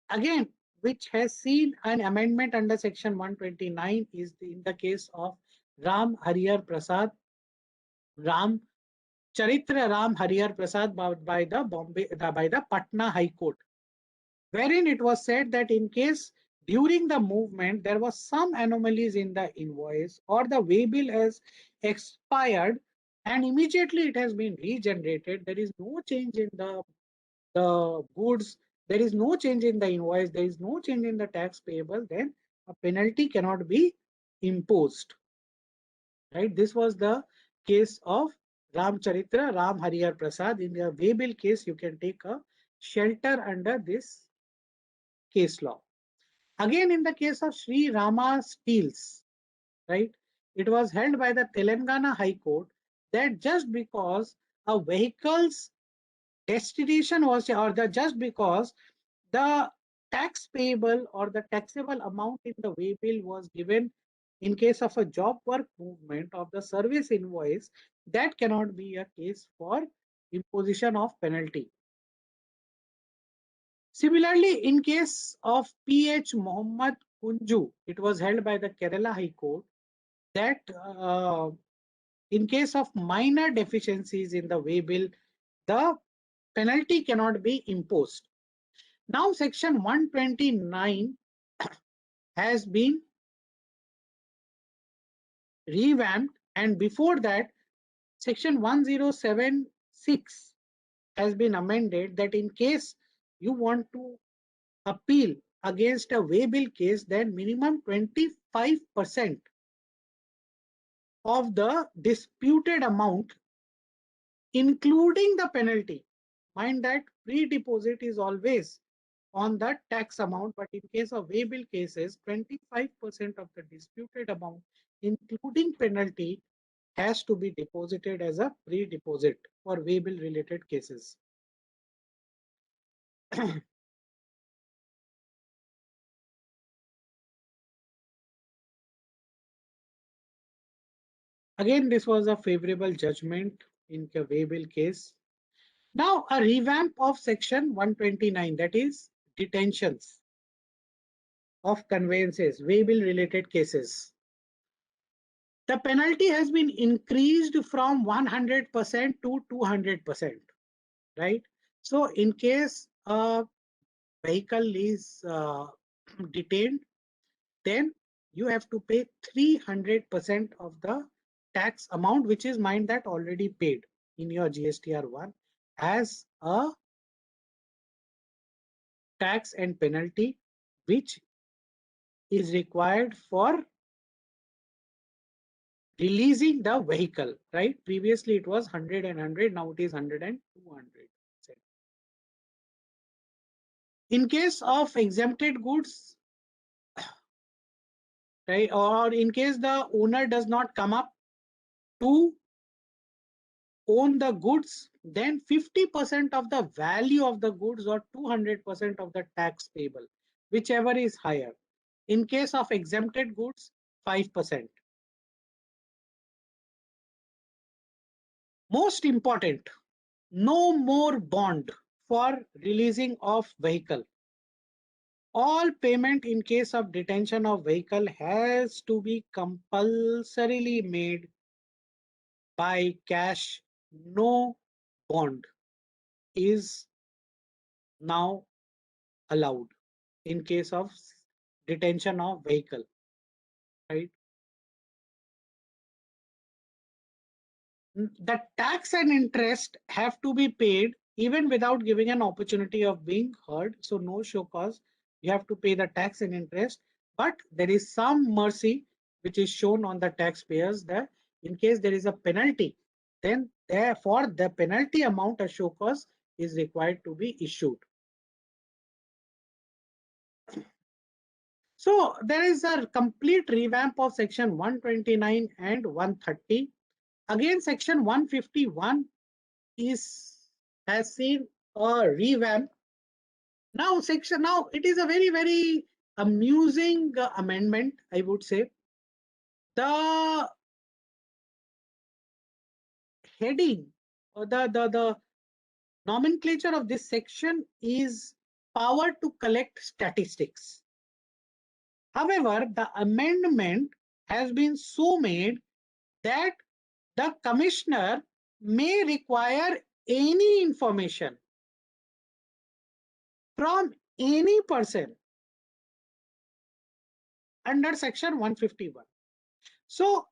again, which has seen an amendment under section 129 is in the case of Ram Hariyar Prasad, Ram Charitra Ram Hariyar Prasad by the by the Patna High Court, wherein it was said that in case during the movement there was some anomalies in the invoice or the way bill has expired and immediately it has been regenerated, there is no change in the goods, there is no change in the invoice, there is no change in the tax payable, then a penalty cannot be imposed. Right? This was the case of Ram Charitra, Ram Hariyar Prasad. In the way bill case, you can take a shelter under this case law. Again, in the case of Sri Rama Steels, right, it was held by the Telangana High Court that just because a vehicle's destination was, or the just because the tax payable or the taxable amount in the way bill was given in case of a job work movement of the service invoice, that cannot be a case for imposition of penalty. Similarly, in case of PH Muhammad Kunju, it was held by the Kerala High Court that in case of minor deficiencies in the way bill, the penalty cannot be imposed. Now, section 129 has been revamped, and before that, section 1076 has been amended that in case you want to appeal against a way bill case, then minimum 25% of the disputed amount, including the penalty. Mind that pre-deposit is always on the tax amount, but in case of way bill cases, 25% of the disputed amount, including penalty, has to be deposited as a pre-deposit for way bill related cases. Again, this was a favorable judgment in the way bill case. Now, a revamp of section 129, that is detentions of conveyances, way bill related cases. The penalty has been increased from 100% to 200%, right? So in case a vehicle is detained, then you have to pay 300% of the tax amount, which is mind that already paid in your GSTR1 as a tax and penalty, which is required for releasing the vehicle, right? Previously it was 100 and 100, now it is 100 and 200. In case of exempted goods, right, or in case the owner does not come up to own the goods, then 50% of the value of the goods or 200% of the tax payable, whichever is higher. In case of exempted goods, 5%. Most important, no more bond for releasing of vehicle. All payment in case of detention of vehicle has to be compulsorily made by cash. No bond is now allowed in case of detention of vehicle, right? The tax and interest have to be paid even without giving an opportunity of being heard. So no show cause, you have to pay the tax and interest, but there is some mercy which is shown on the taxpayers that in case there is a penalty, then therefore the penalty amount, a show cause, is required to be issued. So there is a complete revamp of section 129 and 130. Again, section 151 has seen a revamp. Now it is a very amusing amendment, I would say. The heading the nomenclature of this section is power to collect statistics. However, the amendment has been so made that the commissioner may require any information from any person under section 151. So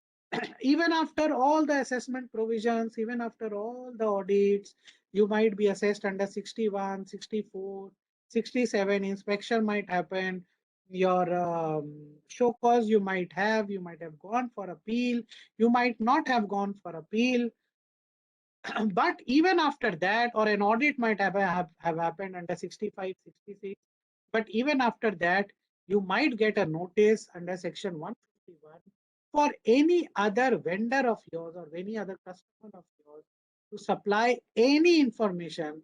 even after all the assessment provisions, even after all the audits, you might be assessed under 61, 64, 67, inspection might happen, your show cause you might have gone for appeal, you might not have gone for appeal. But even after that, or an audit might have happened under 65, 66, but even after that, you might get a notice under section 151 for any other vendor of yours or any other customer of yours to supply any information,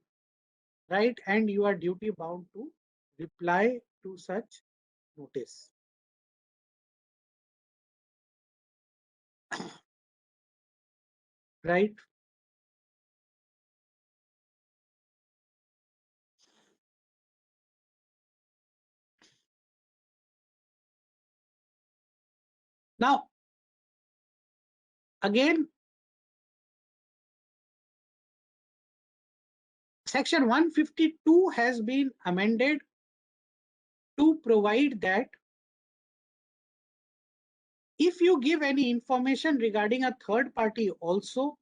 right? And you are duty bound to reply to such notice. Right? Now, again, section 152 has been amended to provide that if you give any information regarding a third party also,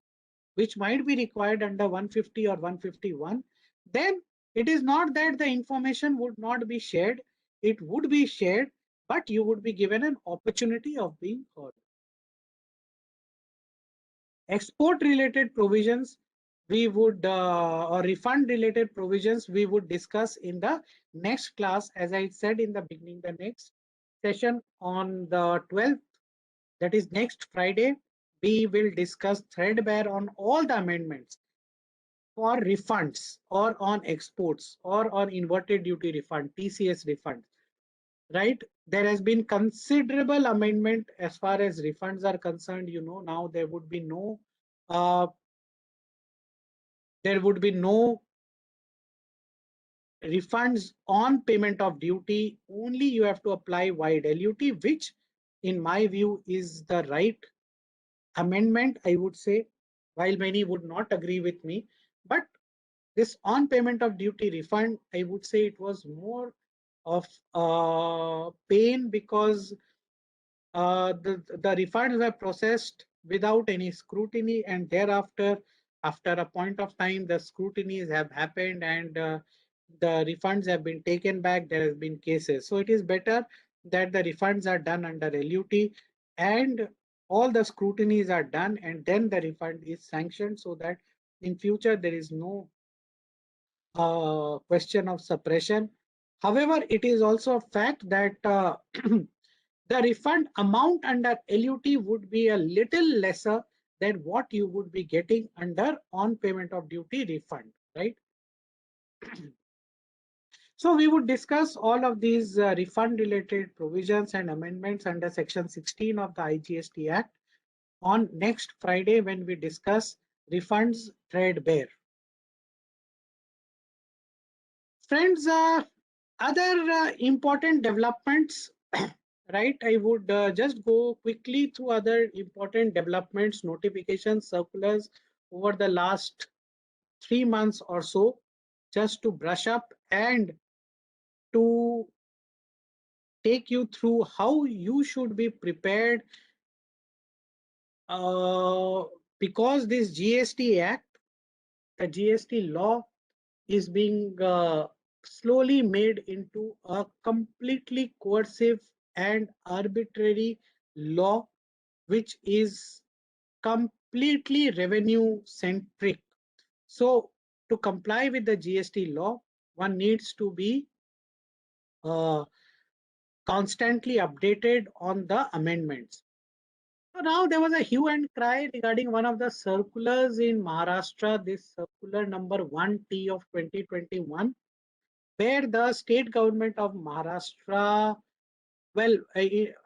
which might be required under 150 or 151, then it is not that the information would not be shared, it would be shared, but you would be given an opportunity of being heard. Export related provisions we would or refund related provisions we would discuss in the next class. As I said in the beginning, the next session on the 12th, that is next Friday, we will discuss threadbare on all the amendments for refunds or on exports or on inverted duty refund, TCS refund, right? There has been considerable amendment as far as refunds are concerned. You know, now there would be no uh, refunds on payment of duty. Only you have to apply wide LUT, which in my view is the right amendment, I would say, while many would not agree with me. But this on payment of duty refund, I would say it was more of pain because the refunds were processed without any scrutiny, and thereafter, after a point of time, the scrutinies have happened and the refunds have been taken back. There has been cases. So it is better that the refunds are done under LUT and all the scrutinies are done, and then the refund is sanctioned so that in future there is no question of suppression. However, it is also a fact that the refund amount under LUT would be a little lesser than what you would be getting under on payment of duty refund, right? So we would discuss all of these refund related provisions and amendments under section 16 of the IGST Act on next Friday when we discuss refunds threadbare. Friends, other important developments, right? I would just go quickly through other important developments, notifications, circulars over the last 3 months or so, just to brush up and to take you through how you should be prepared uh, because this GST Act, the GST law is being slowly made into a completely coercive and arbitrary law, which is completely revenue centric. So to comply with the GST law, one needs to be uh, constantly updated on the amendments. So now there was a hue and cry regarding one of the circulars in Maharashtra, this circular number 1T of 2021, where the state government of Maharashtra, well,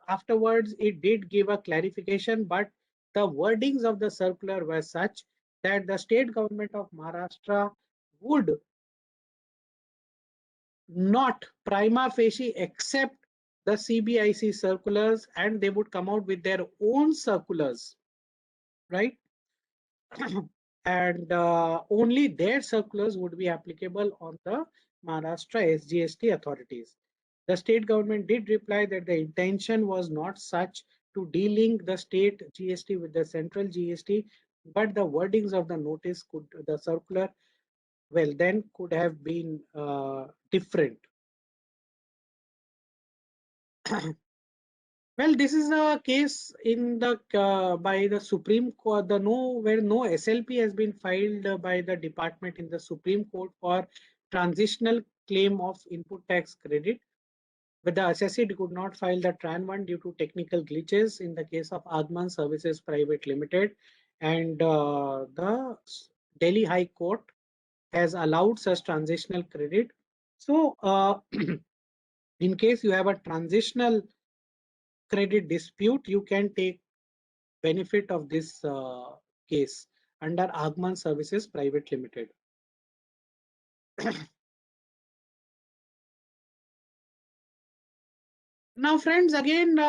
afterwards it did give a clarification, but the wordings of the circular were such that the state government of Maharashtra would not prima facie accept the CBIC circulars and they would come out with their own circulars, right? And only their circulars would be applicable on the Maharashtra SGST authorities. The state government did reply that the intention was not such to delink the state GST with the central GST, but the wordings of the notice could, the circular, well, then could have been different. Well, this is a case in the by the Supreme Court, the no where no SLP has been filed by the department in the Supreme Court for transitional claim of input tax credit. But the assessee could not file the Tran 1 due to technical glitches in the case of Agman Services Private Limited, and the Delhi High Court has allowed such transitional credit. So, in case you have a transitional credit dispute, you can take benefit of this case under Agman Services Private Limited. Now, friends, again,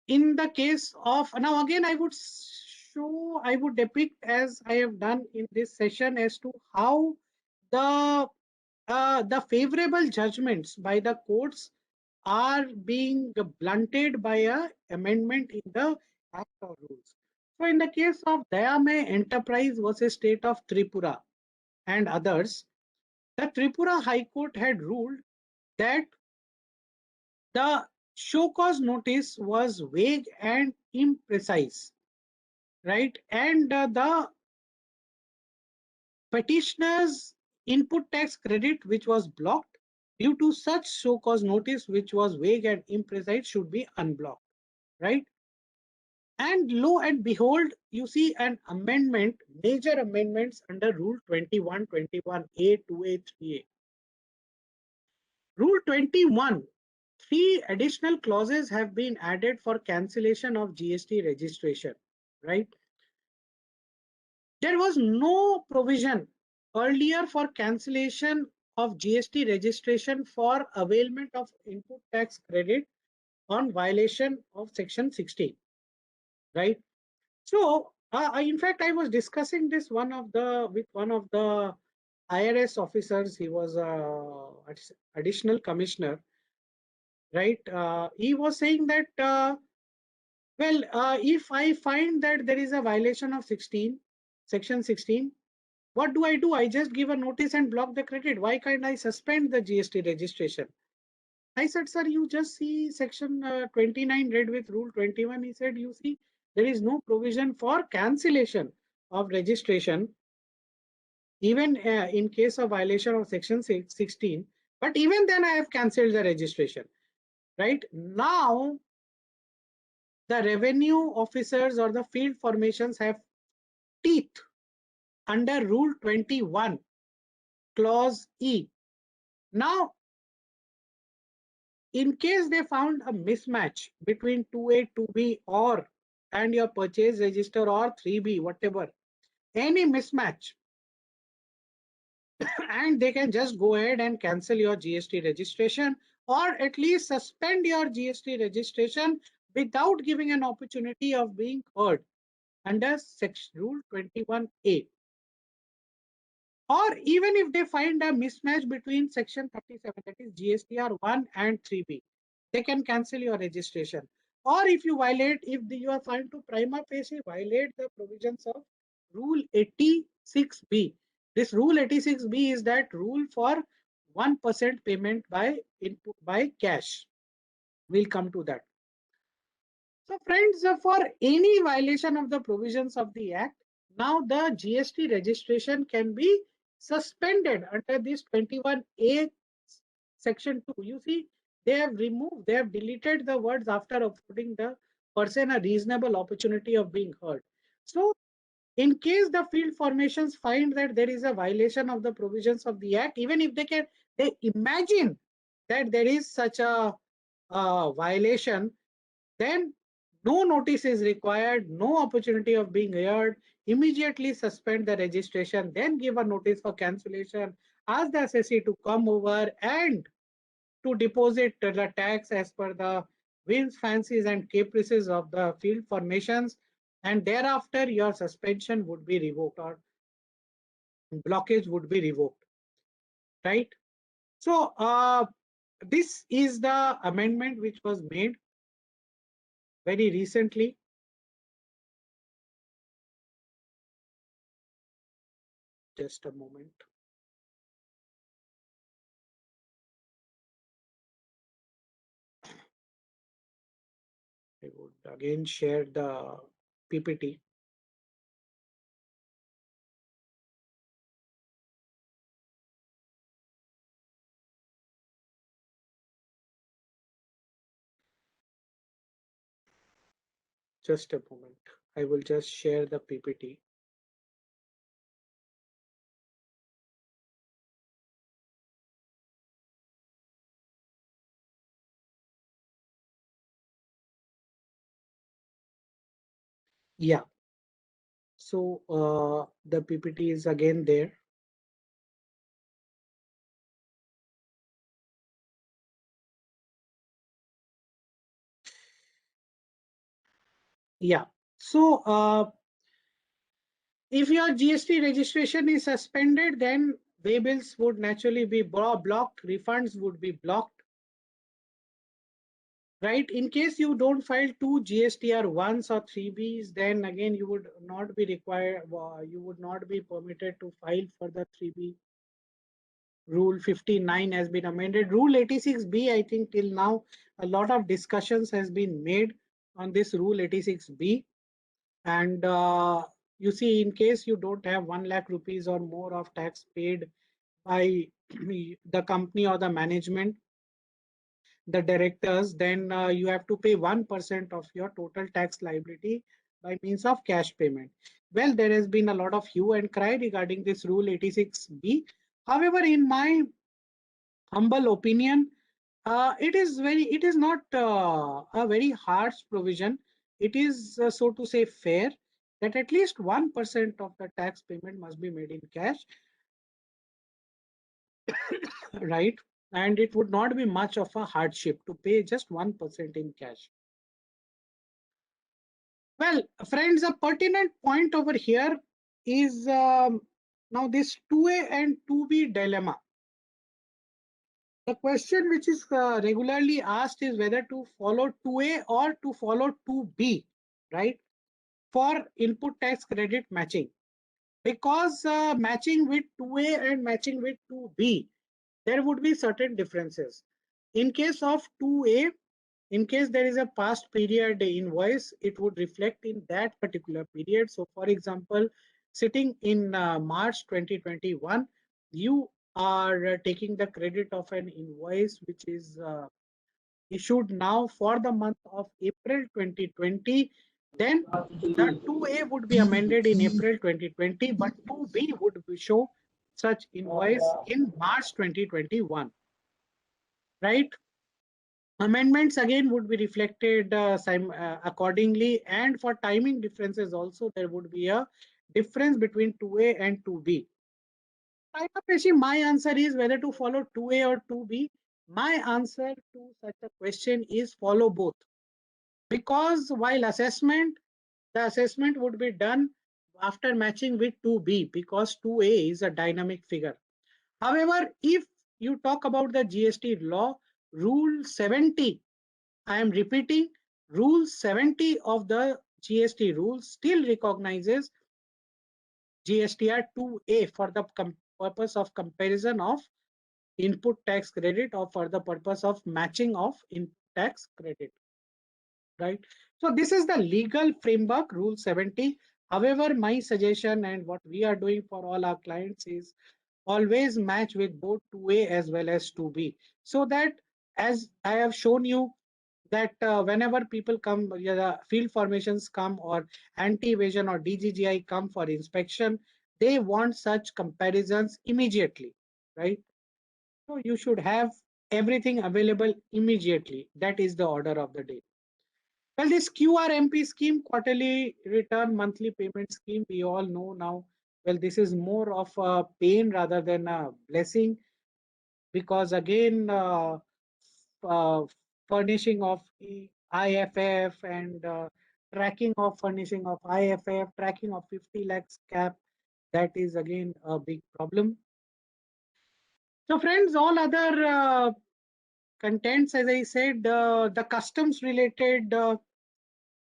in the case of, now again, I would depict as I have done in this session as to how the favorable judgments by the courts are being blunted by a amendment in the Act or rules. So in the case of Dayame Enterprise versus State of Tripura and others, the Tripura High Court had ruled that the show cause notice was vague and imprecise, right? And the petitioner's input tax credit, which was blocked due to such show cause notice, which was vague and imprecise, should be unblocked, right? And lo and behold, you see an amendment, major amendments under Rule 21, 21A, 2A, 3A. Rule 21, 3 additional clauses have been added for cancellation of GST registration, right? There was no provision earlier for cancellation of GST registration for availment of input tax credit on violation of Section 16, right? So, in fact, I was discussing this with one of the IRS officers. He was additional commissioner, right? He was saying that, if I find that there is a violation of Section 16, what do? I just give a notice and block the credit. Why can't I suspend the GST registration? I said, sir, you just see Section 29 read with Rule 21. He said, you see, there is no provision for cancellation of registration, even in case of violation of Section 16. But even then, I have cancelled the registration. Right now, the revenue officers or the field formations have teeth under Rule 21, Clause E. Now, in case they found a mismatch between 2A, 2B and your purchase register or 3B, whatever, any mismatch, and they can just go ahead and cancel your GST registration or at least suspend your GST registration without giving an opportunity of being heard under Section Rule 21A. Or even if they find a mismatch between Section 37, that is GSTR 1 and 3B, they can cancel your registration. Or if you violate, you are found to prima facie violate the provisions of Rule 86B. This Rule 86B is that rule for 1% payment by input by cash. We'll come to that. So friends, for any violation of the provisions of the Act, now the GST registration can be suspended under this 21A Section 2. You see, they have deleted the words after affording the person a reasonable opportunity of being heard. So, in case the field formations find that there is a violation of the provisions of the Act, even if they imagine that there is such a violation, then no notice is required, no opportunity of being heard. immediately suspend the registration, then give a notice for cancellation, ask the assessee to come over and to deposit the tax as per the whims, fancies, and caprices of the field formations, and thereafter your suspension would be revoked or blockage would be revoked, right? So this is the amendment which was made very recently. Just a moment. I would again share the PPT. Just a moment. I will just share the PPT. Yeah. So the PPT is again there. Yeah. So if your GST registration is suspended, then way bills would naturally be blocked, refunds would be blocked, right? In case you don't file two GSTR ones or 3Bs, then again you would not be required, you would not be permitted to file for the 3B. Rule 59 has been amended. Rule 86B, I think till now a lot of discussions has been made on this Rule 86B. And you see, in case you don't have 1 lakh rupees or more of tax paid by the company or the management, the directors, then you have to pay 1% of your total tax liability by means of cash payment. Well, there has been a lot of hue and cry regarding this Rule 86B. However, in my humble opinion, it is not a very harsh provision. It is, so to say, fair that at least 1% of the tax payment must be made in cash, right? And it would not be much of a hardship to pay just 1% in cash. Well, friends, a pertinent point over here is now this 2A and 2B dilemma. The question which is regularly asked is whether to follow 2A or to follow 2B, right? For input tax credit matching. Because matching with 2A and matching with 2B, there would be certain differences. In case of 2A, in case there is a past period invoice, it would reflect in that particular period. So for example, sitting in March 2021, you are taking the credit of an invoice which is issued now for the month of April 2020, then the 2A would be amended in April 2020, but 2B would show such invoice in March 2021, right? Amendments again would be reflected accordingly, and for timing differences also there would be a difference between 2A and 2B. My answer is whether to follow 2A or 2B. My answer to such a question is follow both. Because while the assessment would be done after matching with 2B because 2A is a dynamic figure. However, if you talk about the GST law, Rule 70, I am repeating, Rule 70 of the GST rules still recognizes GSTR 2A for the purpose of comparison of input tax credit or for the purpose of matching of input tax credit, right? So this is the legal framework, Rule 70. However, my suggestion and what we are doing for all our clients is always match with both 2A as well as 2B, so that as I have shown you that whenever people come, the field formations come or anti-evasion or DGGI come for inspection, they want such comparisons immediately, right? So you should have everything available immediately. That is the order of the day. Well, this QRMP scheme, quarterly return monthly payment scheme, we all know now. Well, this is more of a pain rather than a blessing, because again, uh, furnishing of the IFF and tracking of furnishing of IFF, tracking of 50 lakhs cap, that is again a big problem. So friends, all other contents, as I said, the customs related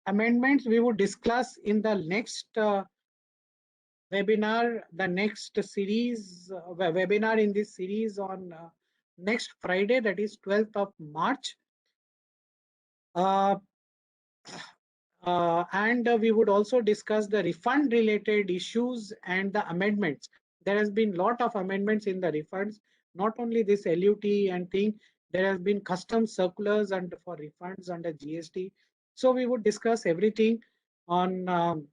amendments we would discuss in the next webinar, the next series, webinar in this series on next Friday, that is 12th of March. And we would also discuss the refund related issues and the amendments. There has been lot of amendments in the refunds, not only this LUT and thing, there has been custom circulars and for refunds under GST. So we would discuss everything on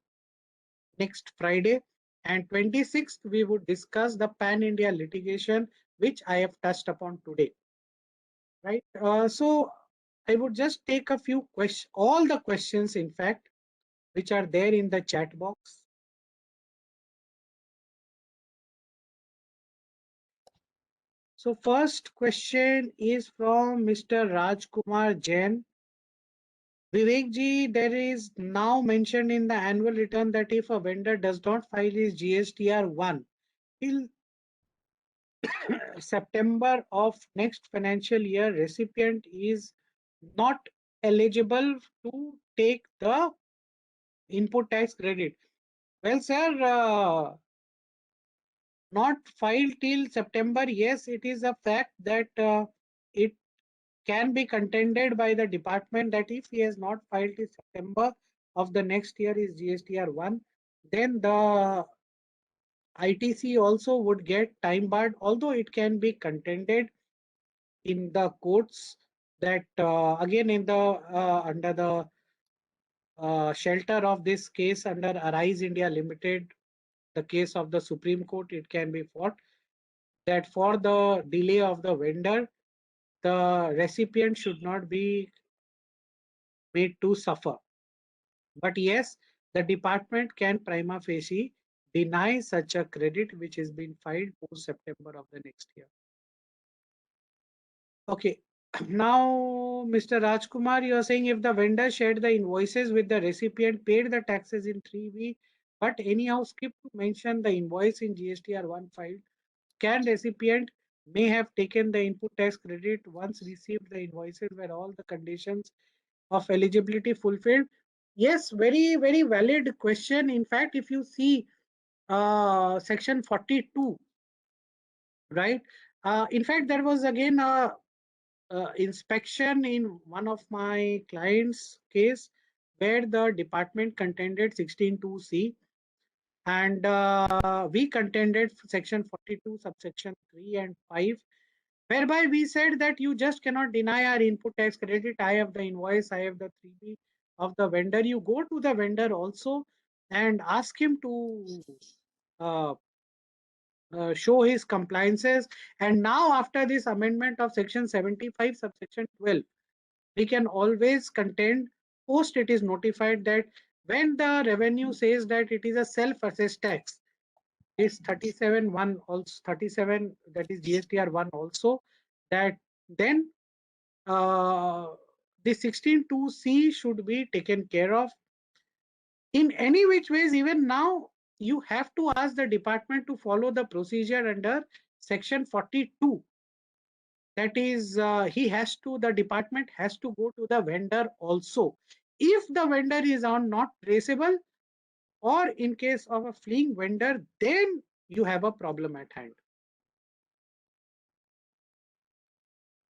next Friday. And 26th, we would discuss the Pan India litigation, which I have touched upon today. Right. So I would just take a few questions, all the questions, in fact, which are there in the chat box. So first question is from Mr. Rajkumar Jain. Vivek ji, there is now mentioned in the annual return that if a vendor does not file his GSTR 1 till September of next financial year, recipient is not eligible to take the input tax credit. Well, sir, not filed till September, yes, it is a fact that it can be contended by the department that if he has not filed till September of the next year is GSTR 1, then the ITC also would get time barred, although it can be contended in the courts that again in the under the shelter of this case under Arise India Limited, the case of the Supreme Court, it can be fought that for the delay of the vendor, the recipient should not be made to suffer. But yes, the department can prima facie deny such a credit which has been filed post September of the next year. Okay. Now, Mr. Rajkumar, you are saying if the vendor shared the invoices with the recipient, paid the taxes in 3B, but anyhow skipped to mention the invoice in GSTR 1 filed, can recipient may have taken the input tax credit once received the invoices where all the conditions of eligibility fulfilled? Yes, very, very valid question. In fact, if you see section 42, right? In fact, there was again a inspection in one of my clients' case where the department contended 16(2)(c) and we contended section 42 subsection 3 and 5, whereby we said that you just cannot deny our input tax credit. I have the invoice, I have the 3B of the vendor. You go to the vendor also and ask him to uh, show his compliances. And now after this amendment of section 75 subsection 12, we can always contend post it is notified that when the revenue says that it is a self-assessed tax, is 37(1) also 37, that is GSTR 1 also, that then the 16(2)(c) should be taken care of. In any which ways, even now you have to ask the department to follow the procedure under section 42. That is, the department has to go to the vendor also. If the vendor is not traceable, or in case of a fleeing vendor, then you have a problem at hand.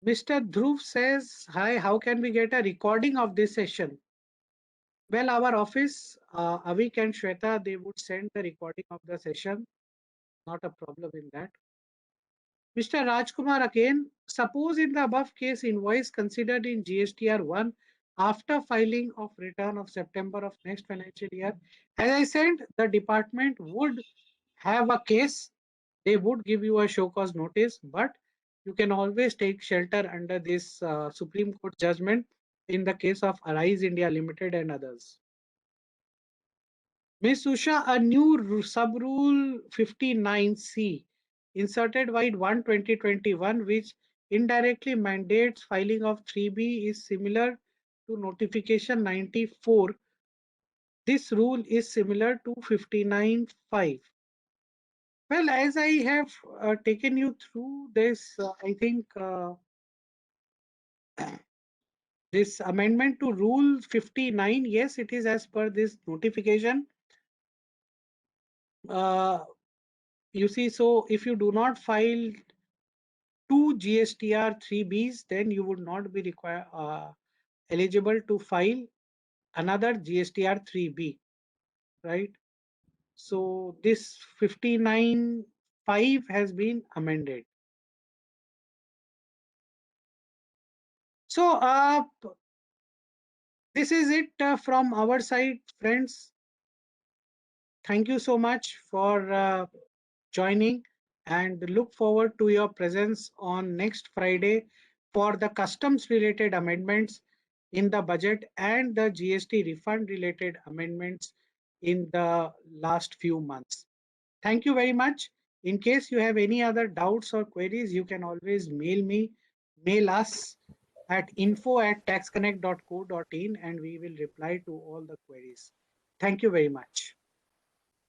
Mr. Dhruv says, hi, how can we get a recording of this session? Well, our office, Avik and Shweta, they would send the recording of the session. Not a problem in that. Mr. Rajkumar again, suppose in the above case invoice considered in GSTR 1 after filing of return of September of next financial year, as I said, the department would have a case. They would give you a show cause notice, but you can always take shelter under this Supreme Court judgment in the case of Arise India Limited and others. Ms. Usha, a new sub-rule 59C inserted by 1/2021, which indirectly mandates filing of 3B, is similar to notification 94. This rule is similar to 59(5). Well, as I have taken you through this, I think this amendment to Rule 59, yes, it is as per this notification. You see, so if you do not file two GSTR 3Bs, then you would not be eligible to file another GSTR 3B, right? So this 59(5) has been amended. So this is it from our side, friends. Thank you so much for joining, and look forward to your presence on next Friday for the customs related amendments in the budget and the GST refund related amendments in the last few months. Thank you very much. In case you have any other doubts or queries, you can always mail us at info@taxconnect.co.in, and we will reply to all the queries. Thank you very much.